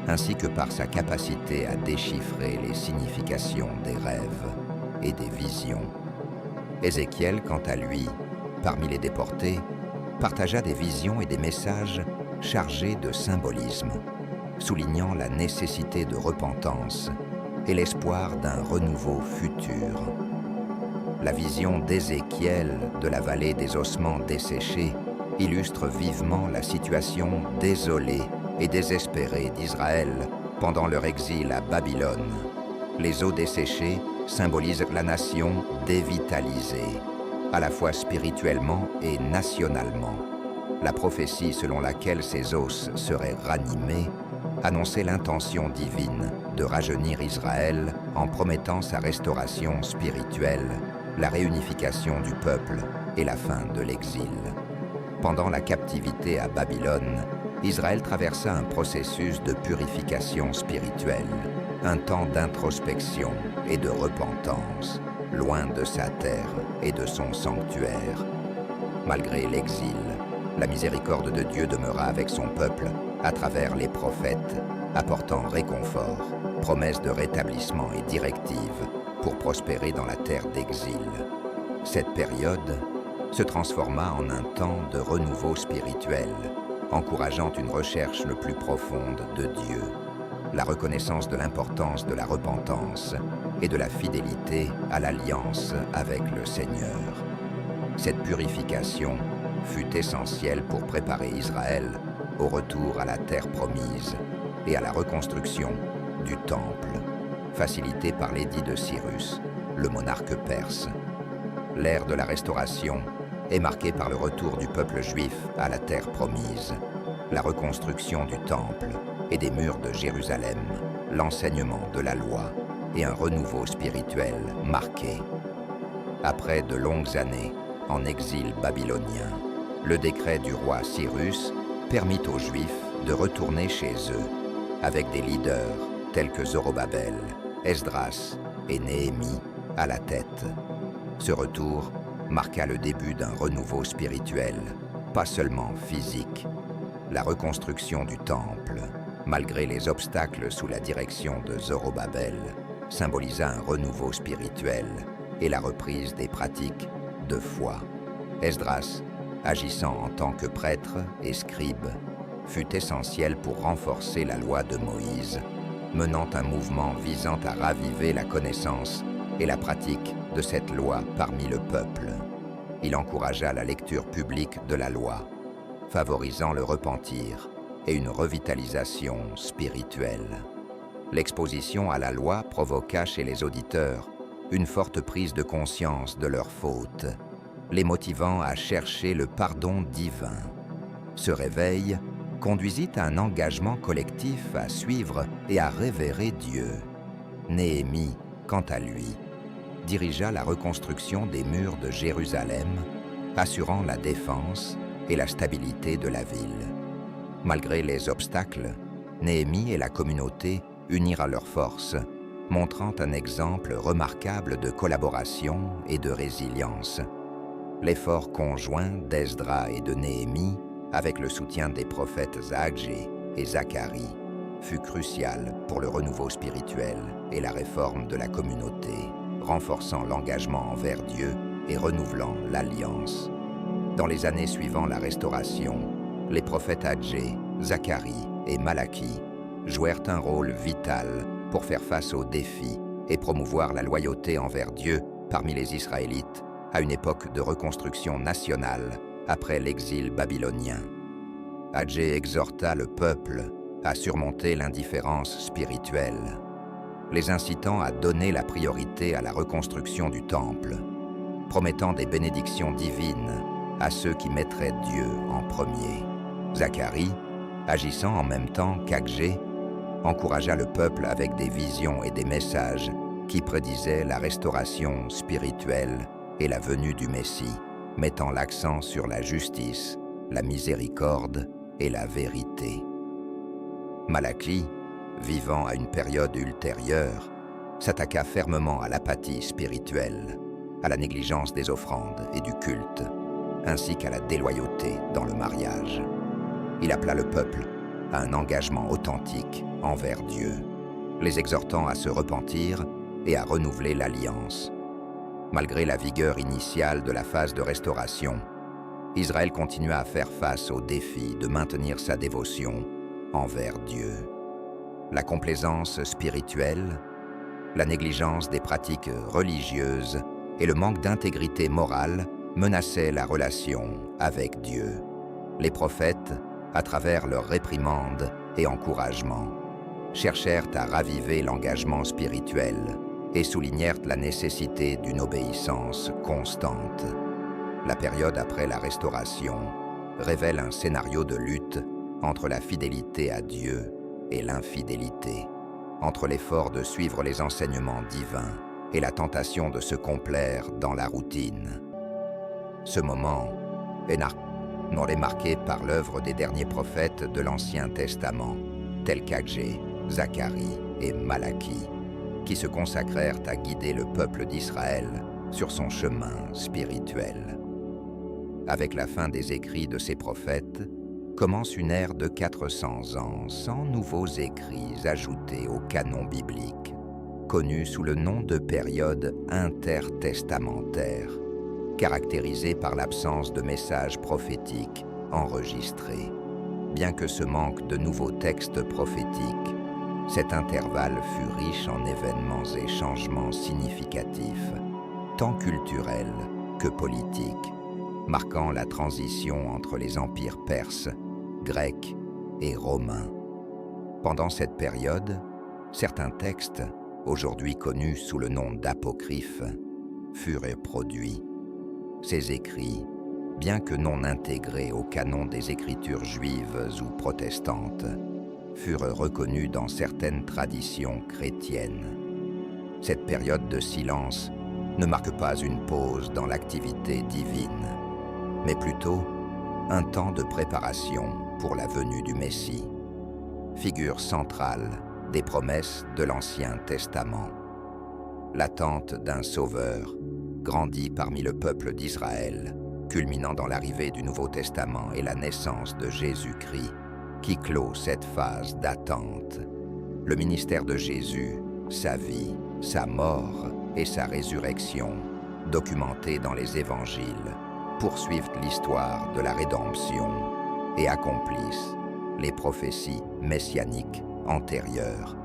Speaker 1: ainsi que par sa capacité à déchiffrer les significations des rêves et des visions. Ézéchiel, quant à lui, parmi les déportés, partagea des visions et des messages chargés de symbolisme, soulignant la nécessité de repentance et l'espoir d'un renouveau futur. La vision d'Ézéchiel de la vallée des ossements desséchés illustre vivement la situation désolée et désespérée d'Israël pendant leur exil à Babylone. Les eaux desséchées symbolisent la nation dévitalisée, à la fois spirituellement et nationalement. La prophétie selon laquelle ces os seraient ranimés annonçait l'intention divine de rajeunir Israël en promettant sa restauration spirituelle, la réunification du peuple et la fin de l'exil. Pendant la captivité à Babylone, Israël traversa un processus de purification spirituelle, un temps d'introspection et de repentance, loin de sa terre et de son sanctuaire. Malgré l'exil, la miséricorde de Dieu demeura avec son peuple à travers les prophètes, apportant réconfort, promesses de rétablissement et directives pour prospérer dans la terre d'exil. Cette période se transforma en un temps de renouveau spirituel, encourageant une recherche le plus profonde de Dieu, la reconnaissance de l'importance de la repentance et de la fidélité à l'alliance avec le Seigneur. Cette purification fut essentielle pour préparer Israël au retour à la terre promise et à la reconstruction du Temple, facilitée par l'édit de Cyrus, le monarque perse. L'ère de la restauration est marquée par le retour du peuple juif à la terre promise, la reconstruction du Temple et des murs de Jérusalem, l'enseignement de la loi et un renouveau spirituel marqué. Après de longues années en exil babylonien, le décret du roi Cyrus permit aux Juifs de retourner chez eux, avec des leaders tels que Zorobabel, Esdras et Néhémie à la tête. Ce retour marqua le début d'un renouveau spirituel, pas seulement physique. La reconstruction du Temple, malgré les obstacles sous la direction de Zorobabel, symbolisa un renouveau spirituel et la reprise des pratiques de foi. Esdras, agissant en tant que prêtre et scribe, fut essentiel pour renforcer la loi de Moïse, menant un mouvement visant à raviver la connaissance et la pratique de cette loi parmi le peuple. Il encouragea la lecture publique de la loi, favorisant le repentir et une revitalisation spirituelle. L'exposition à la loi provoqua chez les auditeurs une forte prise de conscience de leurs fautes, les motivant à chercher le pardon divin. Ce réveil conduisit à un engagement collectif à suivre et à révérer Dieu. Néhémie, quant à lui, dirigea la reconstruction des murs de Jérusalem, assurant la défense et la stabilité de la ville. Malgré les obstacles, Néhémie et la communauté unirent leurs forces, montrant un exemple remarquable de collaboration et de résilience. L'effort conjoint d'Esdra et de Néhémie, avec le soutien des prophètes Agé et Zacharie, fut crucial pour le renouveau spirituel et la réforme de la communauté, renforçant l'engagement envers Dieu et renouvelant l'alliance. Dans les années suivant la Restauration, les prophètes Agé, Zacharie et Malachie jouèrent un rôle vital pour faire face aux défis et promouvoir la loyauté envers Dieu parmi les Israélites à une époque de reconstruction nationale après l'exil babylonien. Agé exhorta le peuple à surmonter l'indifférence spirituelle, les incitant à donner la priorité à la reconstruction du temple, promettant des bénédictions divines à ceux qui mettraient Dieu en premier. Zacharie, agissant en même temps qu'Agé, encouragea le peuple avec des visions et des messages qui prédisaient la restauration spirituelle et la venue du Messie, mettant l'accent sur la justice, la miséricorde et la vérité. Malachie, vivant à une période ultérieure, s'attaqua fermement à l'apathie spirituelle, à la négligence des offrandes et du culte, ainsi qu'à la déloyauté dans le mariage. Il appela le peuple à un engagement authentique envers Dieu, les exhortant à se repentir et à renouveler l'alliance. Malgré la vigueur initiale de la phase de restauration, Israël continua à faire face au défi de maintenir sa dévotion envers Dieu. La complaisance spirituelle, la négligence des pratiques religieuses et le manque d'intégrité morale menaçaient la relation avec Dieu. Les prophètes, à travers leurs réprimandes et encouragements, cherchèrent à raviver l'engagement spirituel et soulignèrent la nécessité d'une obéissance constante. La période après la Restauration révèle un scénario de lutte entre la fidélité à Dieu et l'infidélité, entre l'effort de suivre les enseignements divins et la tentation de se complaire dans la routine. Ce moment est marqué par l'œuvre des derniers prophètes de l'Ancien Testament, tels qu'Agé, Zacharie et Malachie, qui se consacrèrent à guider le peuple d'Israël sur son chemin spirituel. Avec la fin des écrits de ces prophètes, commence une ère de 400 ans sans nouveaux écrits ajoutés au canon biblique, connue sous le nom de période intertestamentaire, caractérisée par l'absence de messages prophétiques enregistrés. Bien que ce manque de nouveaux textes prophétiques, cet intervalle fut riche en événements et changements significatifs, tant culturels que politiques, marquant la transition entre les empires perses, grecs et romains. Pendant cette période, certains textes, aujourd'hui connus sous le nom d'apocryphes, furent produits. Ces écrits, bien que non intégrés au canon des écritures juives ou protestantes, furent reconnus dans certaines traditions chrétiennes. Cette période de silence ne marque pas une pause dans l'activité divine, mais plutôt un temps de préparation pour la venue du Messie, figure centrale des promesses de l'Ancien Testament. L'attente d'un Sauveur grandit parmi le peuple d'Israël, culminant dans l'arrivée du Nouveau Testament et la naissance de Jésus-Christ, qui clôt cette phase d'attente. Le ministère de Jésus, sa vie, sa mort et sa résurrection, documentés dans les évangiles, poursuivent l'histoire de la rédemption et accomplissent les prophéties messianiques antérieures,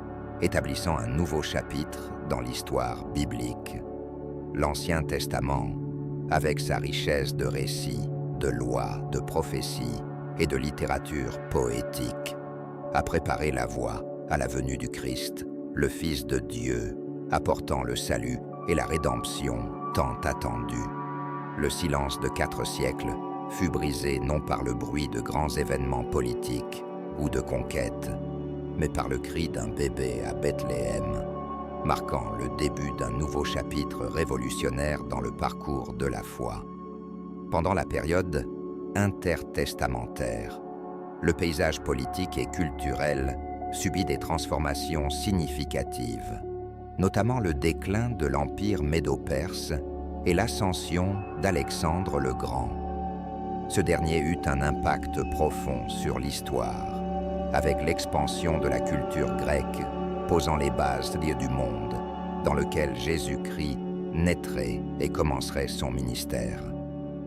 Speaker 1: établissant un nouveau chapitre dans l'histoire biblique. L'Ancien Testament, avec sa richesse de récits, de lois, de prophéties et de littérature poétique, a préparé la voie à la venue du Christ, le Fils de Dieu, apportant le salut et la rédemption tant attendue. Le silence de 4 siècles fut brisé non par le bruit de grands événements politiques ou de conquêtes, mais par le cri d'un bébé à Bethléem, marquant le début d'un nouveau chapitre révolutionnaire dans le parcours de la foi. Pendant la période intertestamentaire, le paysage politique et culturel subit des transformations significatives, notamment le déclin de l'empire médo-perse et l'ascension d'Alexandre le Grand. Ce dernier eut un impact profond sur l'histoire, avec l'expansion de la culture grecque, posant les bases du monde, dans lequel Jésus-Christ naîtrait et commencerait son ministère.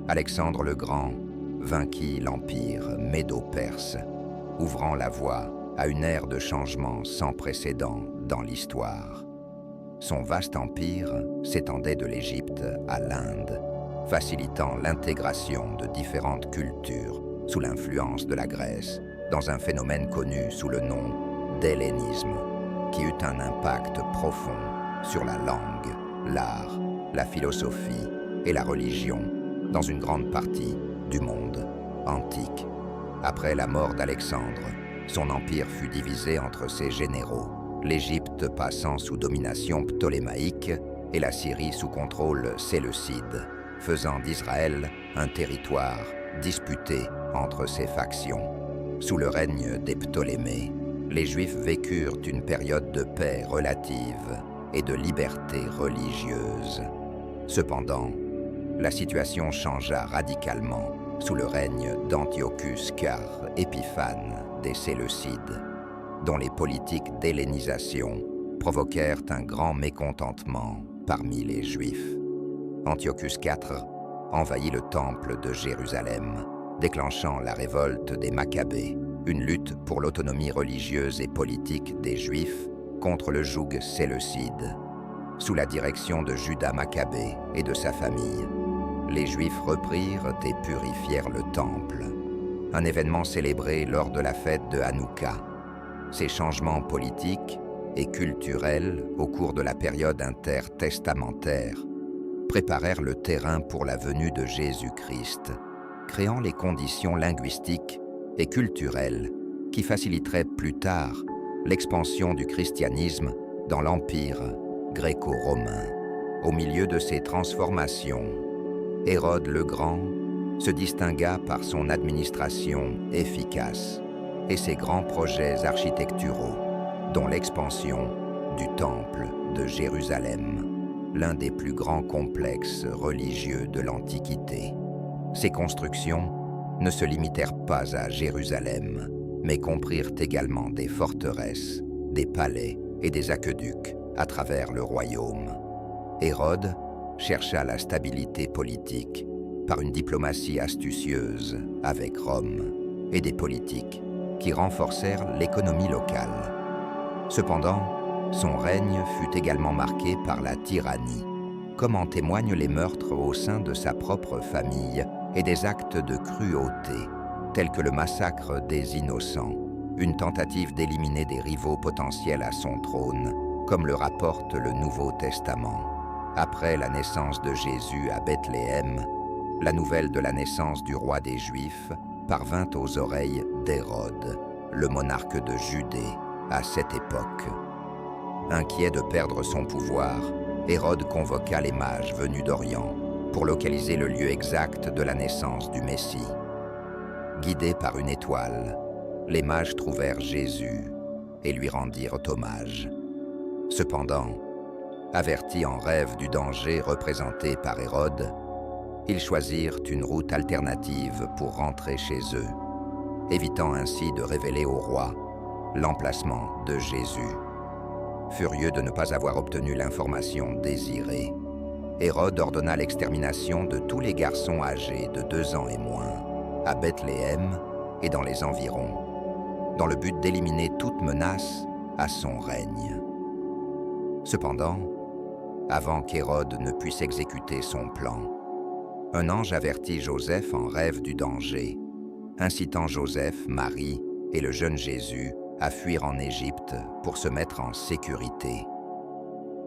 Speaker 1: Alexandre le Grand vainquit l'empire médo-perse, ouvrant la voie à une ère de changement sans précédent dans l'histoire. Son vaste empire s'étendait de l'Égypte à l'Inde, facilitant l'intégration de différentes cultures sous l'influence de la Grèce, dans un phénomène connu sous le nom d'hellénisme, qui eut un impact profond sur la langue, l'art, la philosophie et la religion dans une grande partie du monde antique. Après la mort d'Alexandre, son empire fut divisé entre ses généraux, l'Égypte passant sous domination ptolémaïque et la Syrie sous contrôle séleucide, faisant d'Israël un territoire disputé entre ses factions. Sous le règne des Ptolémées, les Juifs vécurent une période de paix relative et de liberté religieuse. Cependant, la situation changea radicalement sous le règne d'Antiochus car Épiphane des Séleucides, dont les politiques d'hellénisation provoquèrent un grand mécontentement parmi les Juifs. Antiochus IV envahit le temple de Jérusalem, déclenchant la révolte des Maccabées, une lutte pour l'autonomie religieuse et politique des Juifs contre le joug séleucide. Sous la direction de Judas Maccabée et de sa famille, les Juifs reprirent et purifièrent le temple, un événement célébré lors de la fête de Hanouka. Ces changements politiques et culturels au cours de la période intertestamentaire préparèrent le terrain pour la venue de Jésus-Christ, créant les conditions linguistiques et culturelles qui faciliteraient plus tard l'expansion du christianisme dans l'empire gréco-romain. Au milieu de ces transformations, Hérode le Grand se distingua par son administration efficace et ses grands projets architecturaux, dont l'expansion du Temple de Jérusalem, l'un des plus grands complexes religieux de l'Antiquité. Ces constructions ne se limitèrent pas à Jérusalem, mais comprirent également des forteresses, des palais et des aqueducs à travers le royaume. Hérode chercha la stabilité politique par une diplomatie astucieuse avec Rome et des politiques qui renforcèrent l'économie locale. Cependant, son règne fut également marqué par la tyrannie, comme en témoignent les meurtres au sein de sa propre famille et des actes de cruauté, tels que le massacre des innocents, une tentative d'éliminer des rivaux potentiels à son trône, comme le rapporte le Nouveau Testament. Après la naissance de Jésus à Bethléem, la nouvelle de la naissance du roi des Juifs parvint aux oreilles d'Hérode, le monarque de Judée, à cette époque. Inquiet de perdre son pouvoir, Hérode convoqua les mages venus d'Orient pour localiser le lieu exact de la naissance du Messie. Guidés par une étoile, les mages trouvèrent Jésus et lui rendirent hommage. Cependant, avertis en rêve du danger représenté par Hérode, ils choisirent une route alternative pour rentrer chez eux, évitant ainsi de révéler au roi l'emplacement de Jésus. Furieux de ne pas avoir obtenu l'information désirée, Hérode ordonna l'extermination de tous les garçons âgés de 2 ans et moins, à Bethléem et dans les environs, dans le but d'éliminer toute menace à son règne. Cependant, avant qu'Hérode ne puisse exécuter son plan, un ange avertit Joseph en rêve du danger, incitant Joseph, Marie et le jeune Jésus à fuir en Égypte pour se mettre en sécurité.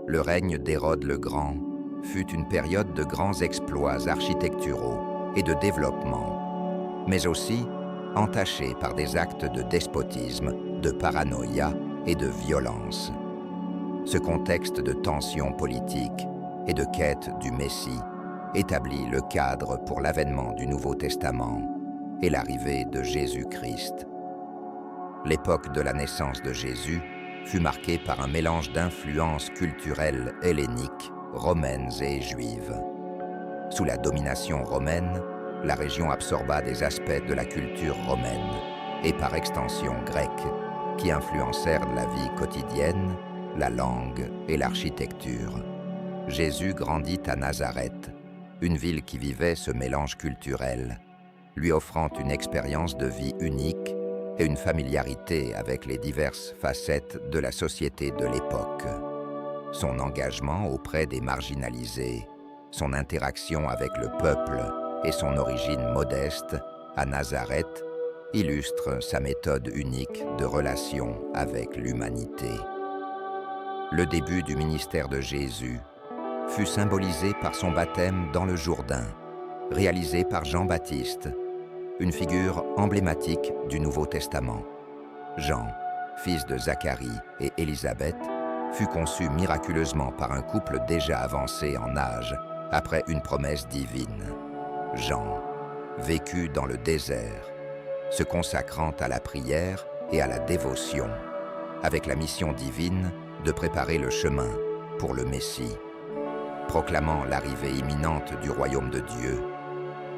Speaker 1: Le règne d'Hérode le Grand fut une période de grands exploits architecturaux et de développement, mais aussi entachée par des actes de despotisme, de paranoïa et de violence. Ce contexte de tension politique et de quête du Messie établit le cadre pour l'avènement du Nouveau Testament et l'arrivée de Jésus-Christ. L'époque de la naissance de Jésus fut marquée par un mélange d'influences culturelles helléniques, romaines et juives. Sous la domination romaine, la région absorba des aspects de la culture romaine et par extension grecque, qui influencèrent la vie quotidienne, la langue et l'architecture. Jésus grandit à Nazareth, une ville qui vivait ce mélange culturel, lui offrant une expérience de vie unique et une familiarité avec les diverses facettes de la société de l'époque. Son engagement auprès des marginalisés, son interaction avec le peuple et son origine modeste à Nazareth illustrent sa méthode unique de relation avec l'humanité. Le début du ministère de Jésus fut symbolisé par son baptême dans le Jourdain, réalisé par Jean-Baptiste, une figure emblématique du Nouveau Testament. Jean, fils de Zacharie et Élisabeth, fut conçu miraculeusement par un couple déjà avancé en âge, après une promesse divine. Jean vécut dans le désert, se consacrant à la prière et à la dévotion, avec la mission divine de préparer le chemin pour le Messie. Proclamant l'arrivée imminente du royaume de Dieu,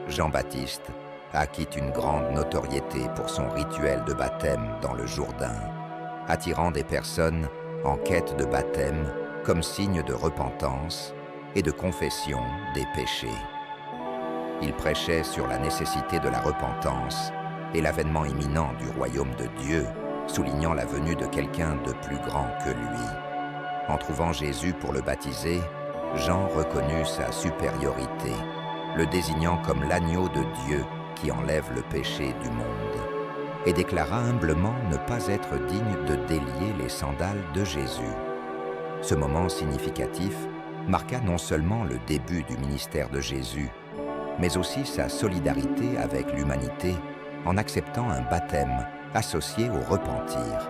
Speaker 1: Jean-Baptiste acquit une grande notoriété pour son rituel de baptême dans le Jourdain, attirant des personnes en quête de baptême comme signe de repentance et de confession des péchés. Il prêchait sur la nécessité de la repentance et l'avènement imminent du royaume de Dieu, soulignant la venue de quelqu'un de plus grand que lui. En trouvant Jésus pour le baptiser, Jean reconnut sa supériorité, le désignant comme l'agneau de Dieu qui enlève le péché du monde, et déclara humblement ne pas être digne de délier les sandales de Jésus. Ce moment significatif marqua non seulement le début du ministère de Jésus, mais aussi sa solidarité avec l'humanité en acceptant un baptême associé au repentir.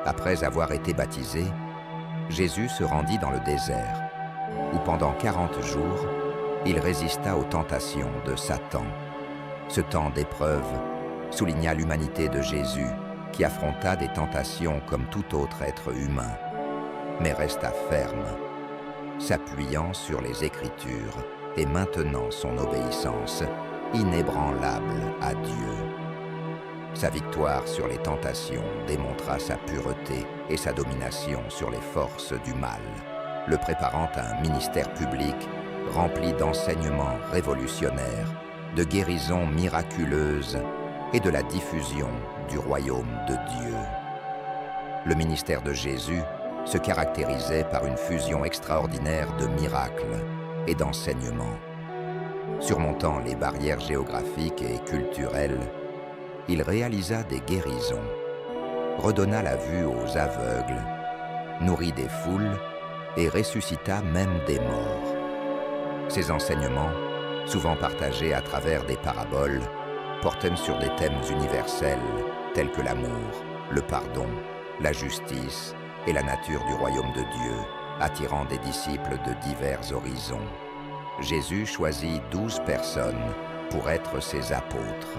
Speaker 1: Après avoir été baptisé, Jésus se rendit dans le désert, où pendant 40 jours, il résista aux tentations de Satan. Ce temps d'épreuve souligna l'humanité de Jésus, qui affronta des tentations comme tout autre être humain, mais resta ferme, s'appuyant sur les Écritures et maintenant son obéissance inébranlable à Dieu. Sa victoire sur les tentations démontra sa pureté et sa domination sur les forces du mal, le préparant à un ministère public rempli d'enseignements révolutionnaires, de guérisons miraculeuses et de la diffusion du royaume de Dieu. Le ministère de Jésus se caractérisait par une fusion extraordinaire de miracles et d'enseignements. Surmontant les barrières géographiques et culturelles, il réalisa des guérisons, redonna la vue aux aveugles, nourrit des foules et ressuscita même des morts. Ces enseignements, souvent partagés à travers des paraboles, portaient sur des thèmes universels tels que l'amour, le pardon, la justice et la nature du royaume de Dieu, attirant des disciples de divers horizons. Jésus choisit 12 personnes pour être ses apôtres,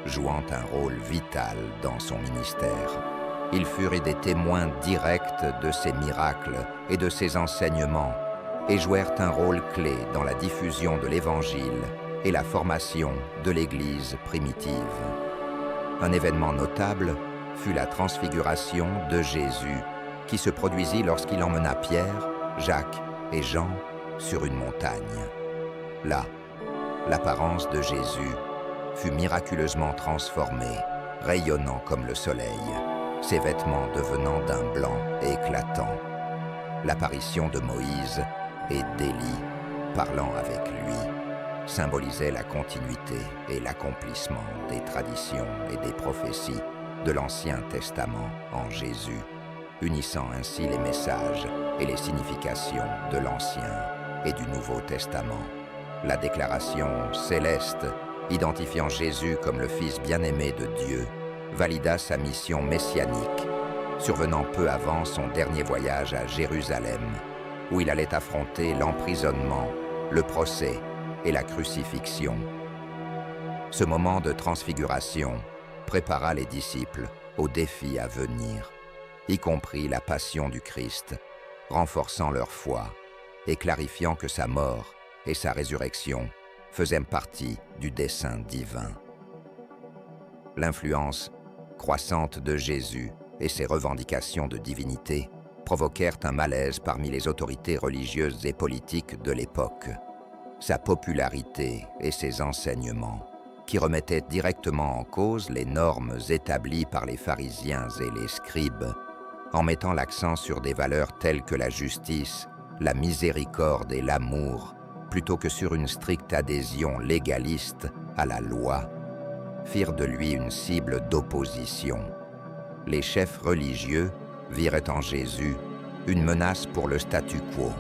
Speaker 1: jouant un rôle vital dans son ministère. Ils furent des témoins directs de ses miracles et de ses enseignements et jouèrent un rôle clé dans la diffusion de l'Évangile et la formation de l'Église primitive. Un événement notable fut la transfiguration de Jésus, qui se produisit lorsqu'il emmena Pierre, Jacques et Jean sur une montagne. Là, l'apparence de Jésus fut miraculeusement transformée, rayonnant comme le soleil. ses vêtements devenant d'un blanc éclatant. L'apparition de Moïse et d'Élie, parlant avec lui, symbolisait la continuité et l'accomplissement des traditions et des prophéties de l'Ancien Testament en Jésus, unissant ainsi les messages et les significations de l'Ancien et du Nouveau Testament. La déclaration céleste, identifiant Jésus comme le Fils bien-aimé de Dieu, valida sa mission messianique, survenant peu avant son dernier voyage à Jérusalem, où il allait affronter l'emprisonnement, le procès et la crucifixion. Ce moment de transfiguration prépara les disciples aux défis à venir, y compris la passion du Christ, renforçant leur foi et clarifiant que sa mort et sa résurrection faisaient partie du dessein divin. L'influence croissante de Jésus et ses revendications de divinité provoquèrent un malaise parmi les autorités religieuses et politiques de l'époque. Sa popularité et ses enseignements, qui remettaient directement en cause les normes établies par les pharisiens et les scribes, en mettant l'accent sur des valeurs telles que la justice, la miséricorde et l'amour, plutôt que sur une stricte adhésion légaliste à la loi, firent de lui une cible d'opposition. Les chefs religieux viraient en Jésus une menace pour le statu quo.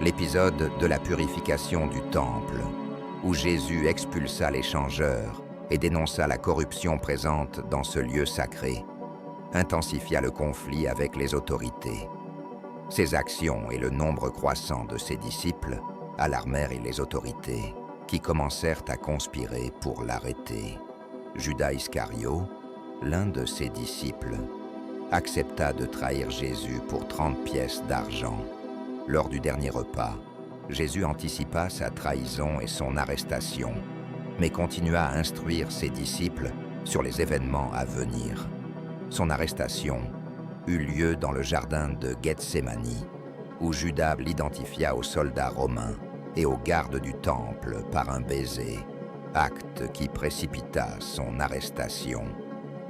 Speaker 1: L'épisode de la purification du temple, où Jésus expulsa les changeurs et dénonça la corruption présente dans ce lieu sacré, intensifia le conflit avec les autorités. Ses actions et le nombre croissant de ses disciples alarmèrent les autorités, qui commencèrent à conspirer pour l'arrêter. Judas Iscario, l'un de ses disciples, accepta de trahir Jésus pour 30 pièces d'argent. Lors du dernier repas, Jésus anticipa sa trahison et son arrestation, mais continua à instruire ses disciples sur les événements à venir. Son arrestation eut lieu dans le jardin de Gethsémani, où Judas l'identifia aux soldats romains et aux gardes du temple par un baiser, acte qui précipita son arrestation.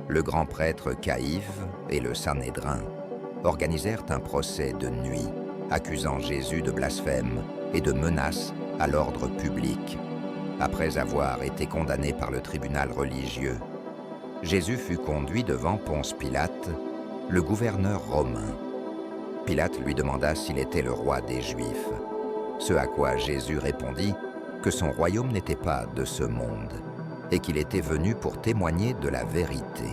Speaker 1: Le grand prêtre Caïphe et le Sanhédrin organisèrent un procès de nuit, accusant Jésus de blasphème et de menaces à l'ordre public. Après avoir été condamné par le tribunal religieux, Jésus fut conduit devant Ponce Pilate, le gouverneur romain. Pilate lui demanda s'il était le roi des Juifs, ce à quoi Jésus répondit que son royaume n'était pas de ce monde et qu'il était venu pour témoigner de la vérité.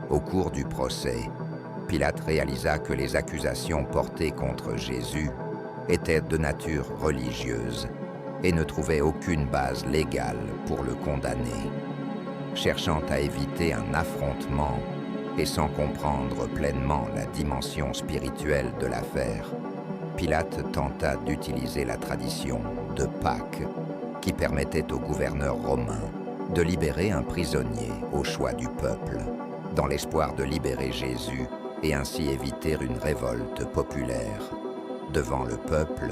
Speaker 1: Au cours du procès, Pilate réalisa que les accusations portées contre Jésus étaient de nature religieuse et ne trouvait aucune base légale pour le condamner. Cherchant à éviter un affrontement et sans comprendre pleinement la dimension spirituelle de l'affaire, Pilate tenta d'utiliser la tradition de Pâques qui permettait au gouverneur romain de libérer un prisonnier au choix du peuple, dans l'espoir de libérer Jésus et ainsi éviter une révolte populaire. Devant le peuple,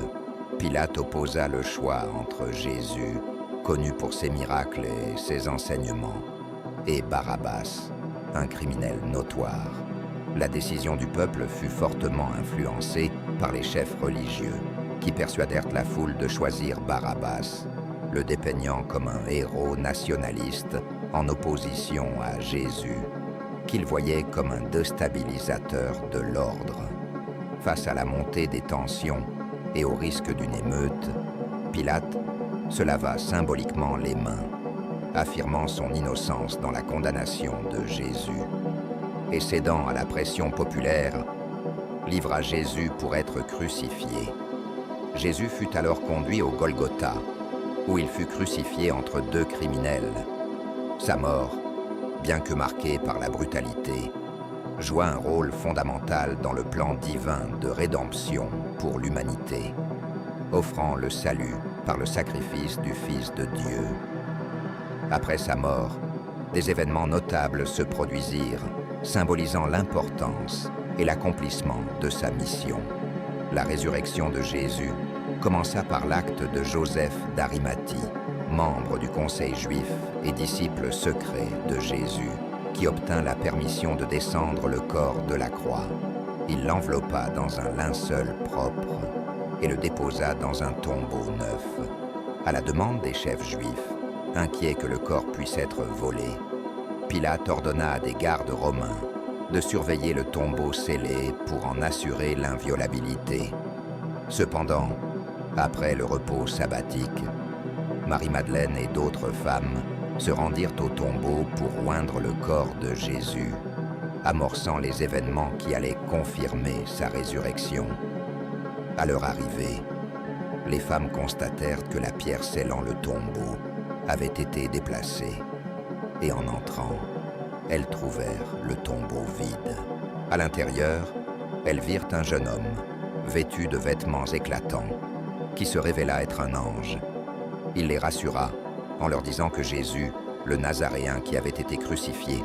Speaker 1: Pilate opposa le choix entre Jésus, connu pour ses miracles et ses enseignements, et Barabbas, un criminel notoire. La décision du peuple fut fortement influencée par les chefs religieux, qui persuadèrent la foule de choisir Barabbas, le dépeignant comme un héros nationaliste en opposition à Jésus, qu'ils voyaient comme un déstabilisateur de l'ordre. Face à la montée des tensions et au risque d'une émeute, Pilate se lava symboliquement les mains, affirmant son innocence dans la condamnation de Jésus, et cédant à la pression populaire, livra Jésus pour être crucifié. Jésus fut alors conduit au Golgotha, où il fut crucifié entre deux criminels. Sa mort, bien que marquée par la brutalité, joua un rôle fondamental dans le plan divin de rédemption pour l'humanité, offrant le salut par le sacrifice du Fils de Dieu. Après sa mort, des événements notables se produisirent, symbolisant l'importance et l'accomplissement de sa mission. La résurrection de Jésus commença par l'acte de Joseph d'Arimathie, membre du conseil juif et disciple secret de Jésus, qui obtint la permission de descendre le corps de la croix. Il l'enveloppa dans un linceul propre et le déposa dans un tombeau neuf. À la demande des chefs juifs, inquiets que le corps puisse être volé, Pilate ordonna à des gardes romains de surveiller le tombeau scellé pour en assurer l'inviolabilité. Cependant, après le repos sabbatique, Marie-Madeleine et d'autres femmes se rendirent au tombeau pour oindre le corps de Jésus, amorçant les événements qui allaient confirmer sa résurrection. À leur arrivée, les femmes constatèrent que la pierre scellant le tombeau avait été déplacée, et en entrant, elles trouvèrent le tombeau vide. À l'intérieur, elles virent un jeune homme, vêtu de vêtements éclatants, qui se révéla être un ange. Il les rassura en leur disant que Jésus, le Nazaréen qui avait été crucifié,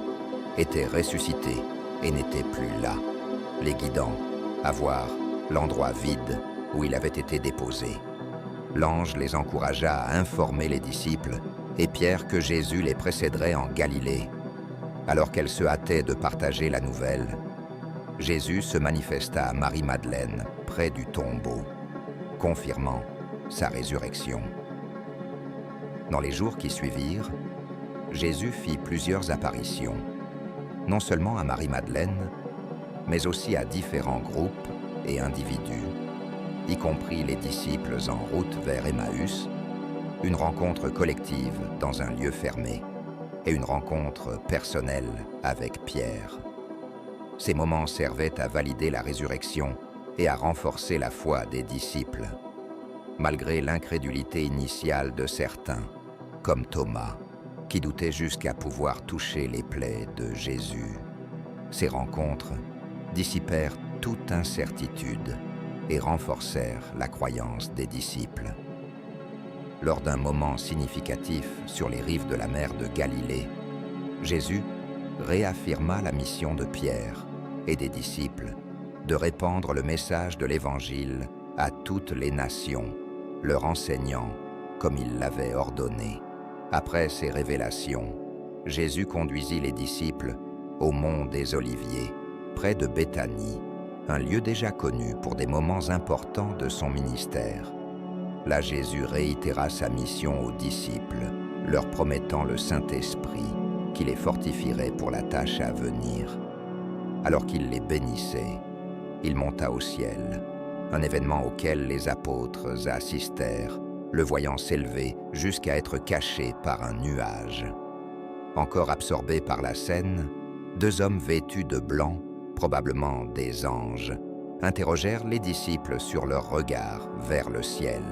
Speaker 1: était ressuscité et n'était plus là, les guidant à voir l'endroit vide où il avait été déposé. L'ange les encouragea à informer les disciples et Pierre que Jésus les précéderait en Galilée. Alors qu'elles se hâtaient de partager la nouvelle, Jésus se manifesta à Marie-Madeleine près du tombeau, confirmant sa résurrection. Dans les jours qui suivirent, Jésus fit plusieurs apparitions, non seulement à Marie-Madeleine, mais aussi à différents groupes et individus, y compris les disciples en route vers Emmaüs, une rencontre collective dans un lieu fermé et une rencontre personnelle avec Pierre. Ces moments servaient à valider la résurrection et à renforcer la foi des disciples, malgré l'incrédulité initiale de certains, comme Thomas, qui doutait jusqu'à pouvoir toucher les plaies de Jésus. Ces rencontres dissipèrent toute incertitude et renforcèrent la croyance des disciples. Lors d'un moment significatif sur les rives de la mer de Galilée, Jésus réaffirma la mission de Pierre et des disciples de répandre le message de l'Évangile à toutes les nations, leur enseignant comme il l'avait ordonné. Après ces révélations, Jésus conduisit les disciples au mont des Oliviers, près de Béthanie, un lieu déjà connu pour des moments importants de son ministère. Là, Jésus réitéra sa mission aux disciples, leur promettant le Saint-Esprit qui les fortifierait pour la tâche à venir. Alors qu'il les bénissait, il monta au ciel, un événement auquel les apôtres assistèrent, le voyant s'élever jusqu'à être caché par un nuage. Encore absorbés par la scène, deux hommes vêtus de blanc, probablement des anges, interrogèrent les disciples sur leur regard vers le ciel,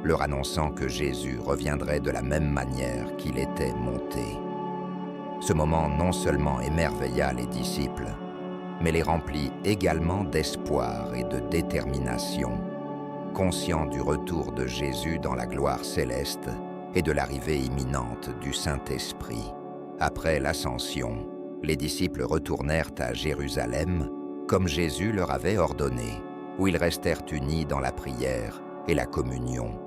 Speaker 1: leur annonçant que Jésus reviendrait de la même manière qu'il était monté. Ce moment non seulement émerveilla les disciples, mais les remplit également d'espoir et de détermination, conscients du retour de Jésus dans la gloire céleste et de l'arrivée imminente du Saint-Esprit. Après l'ascension, les disciples retournèrent à Jérusalem, comme Jésus leur avait ordonné, où ils restèrent unis dans la prière et la communion,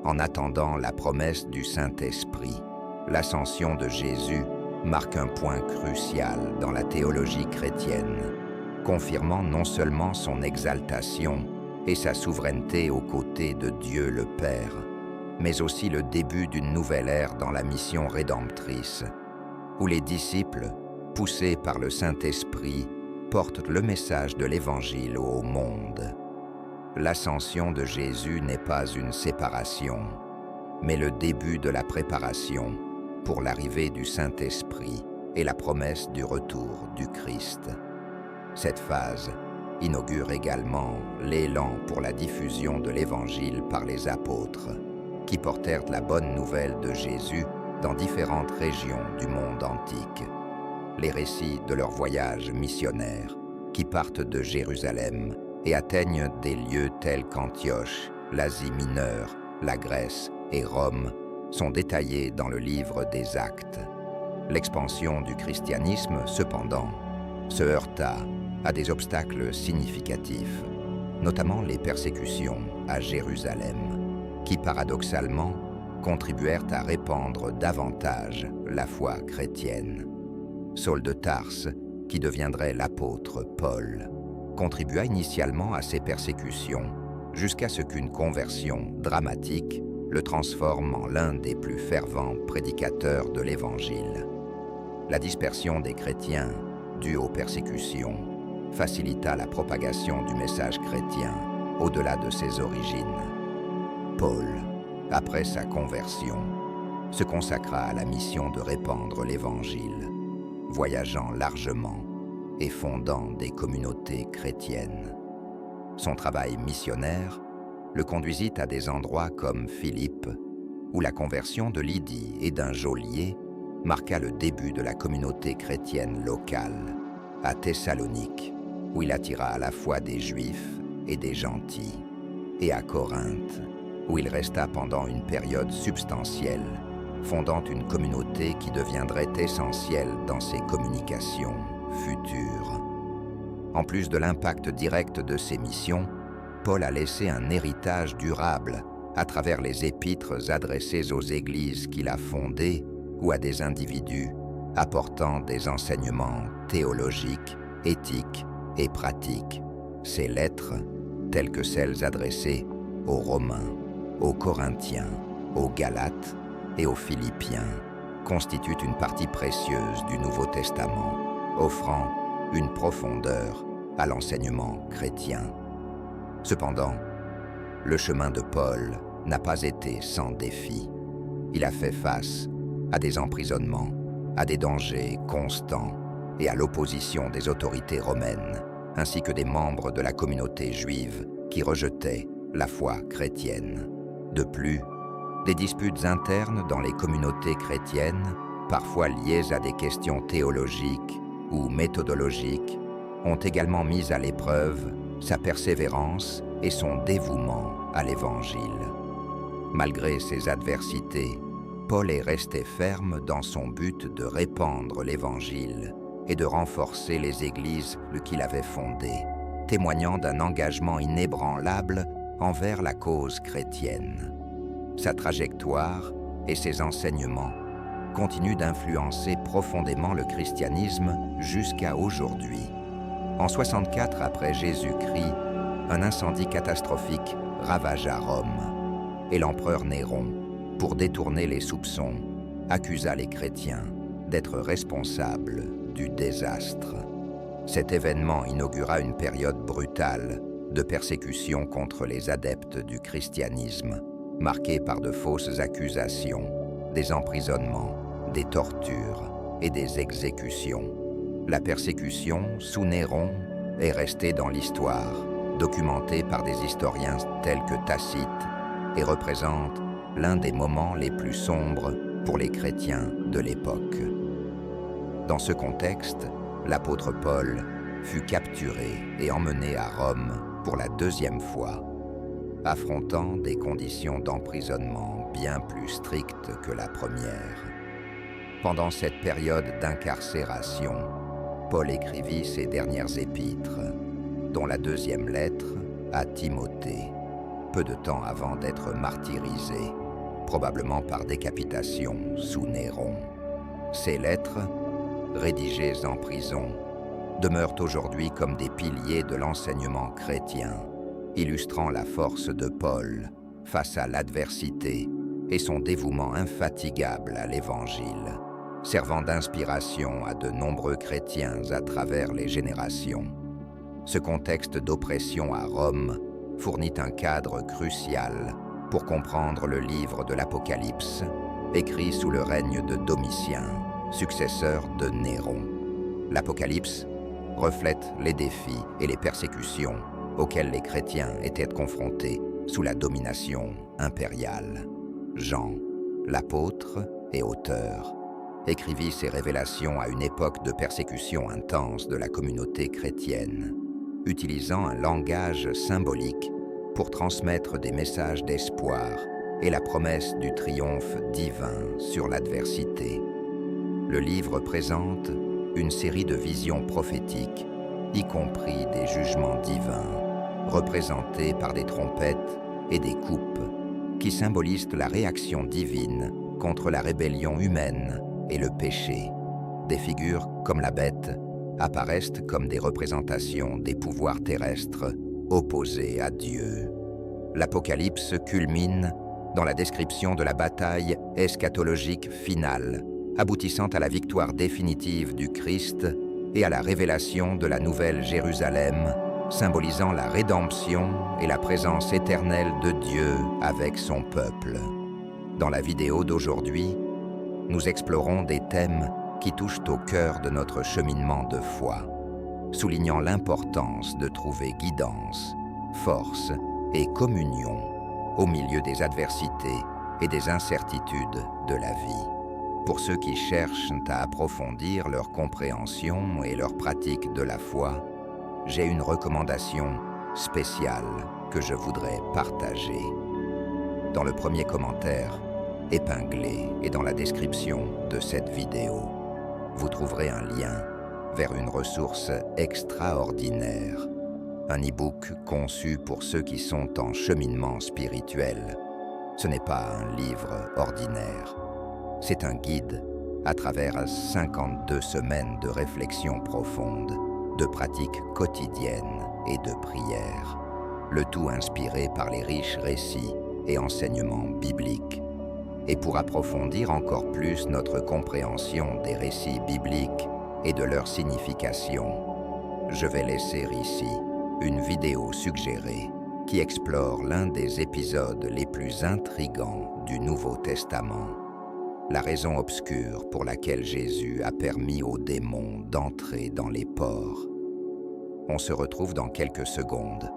Speaker 1: en attendant la promesse du Saint-Esprit. L'ascension de Jésus marque un point crucial dans la théologie chrétienne, confirmant non seulement son exaltation et sa souveraineté aux côtés de Dieu le Père, mais aussi le début d'une nouvelle ère dans la mission rédemptrice, où les disciples, poussés par le Saint-Esprit, portent le message de l'Évangile au monde. L'ascension de Jésus n'est pas une séparation, mais le début de la préparation pour l'arrivée du Saint-Esprit et la promesse du retour du Christ. Cette phase inaugure également l'élan pour la diffusion de l'Évangile par les apôtres, qui portèrent la bonne nouvelle de Jésus dans différentes régions du monde antique. Les récits de leurs voyages missionnaires, qui partent de Jérusalem et atteignent des lieux tels qu'Antioche, l'Asie mineure, la Grèce et Rome, sont détaillés dans le livre des Actes. L'expansion du christianisme, cependant, se heurta à des obstacles significatifs, notamment les persécutions à Jérusalem, qui paradoxalement contribuèrent à répandre davantage la foi chrétienne. Saul de Tarse, qui deviendrait l'apôtre Paul, contribua initialement à ces persécutions jusqu'à ce qu'une conversion dramatique le transforme en l'un des plus fervents prédicateurs de l'Évangile. La dispersion des chrétiens, due aux persécutions, facilita la propagation du message chrétien au-delà de ses origines. Paul, après sa conversion, se consacra à la mission de répandre l'Évangile, voyageant largement et fondant des communautés chrétiennes. Son travail missionnaire le conduisit à des endroits comme Philippe, où la conversion de Lydie et d'un geôlier marqua le début de la communauté chrétienne locale, à Thessalonique, où il attira à la fois des Juifs et des gentils, et à Corinthe, où il resta pendant une période substantielle, fondant une communauté qui deviendrait essentielle dans ses communications futures. En plus de l'impact direct de ses missions, Paul a laissé un héritage durable à travers les épîtres adressées aux églises qu'il a fondées ou à des individus apportant des enseignements théologiques, éthiques et pratiques. Ces lettres, telles que celles adressées aux Romains, aux Corinthiens, aux Galates et aux Philippiens, constituent une partie précieuse du Nouveau Testament, offrant une profondeur à l'enseignement chrétien. Cependant, le chemin de Paul n'a pas été sans défis. Il a fait face à des emprisonnements, à des dangers constants et à l'opposition des autorités romaines, ainsi que des membres de la communauté juive qui rejetaient la foi chrétienne. De plus, des disputes internes dans les communautés chrétiennes, parfois liées à des questions théologiques ou méthodologiques, ont également mis à l'épreuve sa persévérance et son dévouement à l'Évangile. Malgré ces adversités, Paul est resté ferme dans son but de répandre l'Évangile et de renforcer les églises qu'il avait fondées, témoignant d'un engagement inébranlable envers la cause chrétienne. Sa trajectoire et ses enseignements continuent d'influencer profondément le christianisme jusqu'à aujourd'hui. En 64 après Jésus-Christ, un incendie catastrophique ravagea Rome, et l'empereur Néron, pour détourner les soupçons, accusa les chrétiens d'être responsables du désastre. Cet événement inaugura une période brutale de persécution contre les adeptes du christianisme, marquée par de fausses accusations, des emprisonnements, des tortures et des exécutions. La persécution sous Néron est restée dans l'histoire, documentée par des historiens tels que Tacite, et représente l'un des moments les plus sombres pour les chrétiens de l'époque. Dans ce contexte, l'apôtre Paul fut capturé et emmené à Rome pour la deuxième fois, affrontant des conditions d'emprisonnement bien plus strictes que la première. Pendant cette période d'incarcération, Paul écrivit ses dernières épîtres, dont la deuxième lettre à Timothée, peu de temps avant d'être martyrisé, probablement par décapitation sous Néron. Ces lettres, rédigées en prison, demeurent aujourd'hui comme des piliers de l'enseignement chrétien, illustrant la force de Paul face à l'adversité et son dévouement infatigable à l'Évangile, servant d'inspiration à de nombreux chrétiens à travers les générations. Ce contexte d'oppression à Rome fournit un cadre crucial pour comprendre le livre de l'Apocalypse, écrit sous le règne de Domitien, successeur de Néron. L'Apocalypse reflète les défis et les persécutions auxquels les chrétiens étaient confrontés sous la domination impériale. Jean, l'apôtre et auteur, écrivit ces révélations à une époque de persécution intense de la communauté chrétienne, utilisant un langage symbolique pour transmettre des messages d'espoir et la promesse du triomphe divin sur l'adversité. Le livre présente une série de visions prophétiques, y compris des jugements divins, représentés par des trompettes et des coupes, qui symbolisent la réaction divine contre la rébellion humaine et le péché. des figures comme la bête apparaissent comme des représentations des pouvoirs terrestres opposés à Dieu. L'Apocalypse culmine dans la description de la bataille eschatologique finale, aboutissant à la victoire définitive du Christ et à la révélation de la Nouvelle Jérusalem, symbolisant la rédemption et la présence éternelle de Dieu avec son peuple. Dans la vidéo d'aujourd'hui, nous explorons des thèmes qui touchent au cœur de notre cheminement de foi, soulignant l'importance de trouver guidance, force et communion au milieu des adversités et des incertitudes de la vie. Pour ceux qui cherchent à approfondir leur compréhension et leur pratique de la foi, j'ai une recommandation spéciale que je voudrais partager. Dans le premier commentaire, épinglé et dans la description de cette vidéo, vous trouverez un lien vers une ressource extraordinaire, un e-book conçu pour ceux qui sont en cheminement spirituel. Ce n'est pas un livre ordinaire, c'est un guide à travers 52 semaines de réflexion profonde, de pratiques quotidiennes et de prières, le tout inspiré par les riches récits et enseignements bibliques. Et pour approfondir encore plus notre compréhension des récits bibliques et de leur signification, je vais laisser ici une vidéo suggérée qui explore l'un des épisodes les plus intrigants du Nouveau Testament, la raison obscure pour laquelle Jésus a permis aux démons d'entrer dans les porcs. On se retrouve dans quelques secondes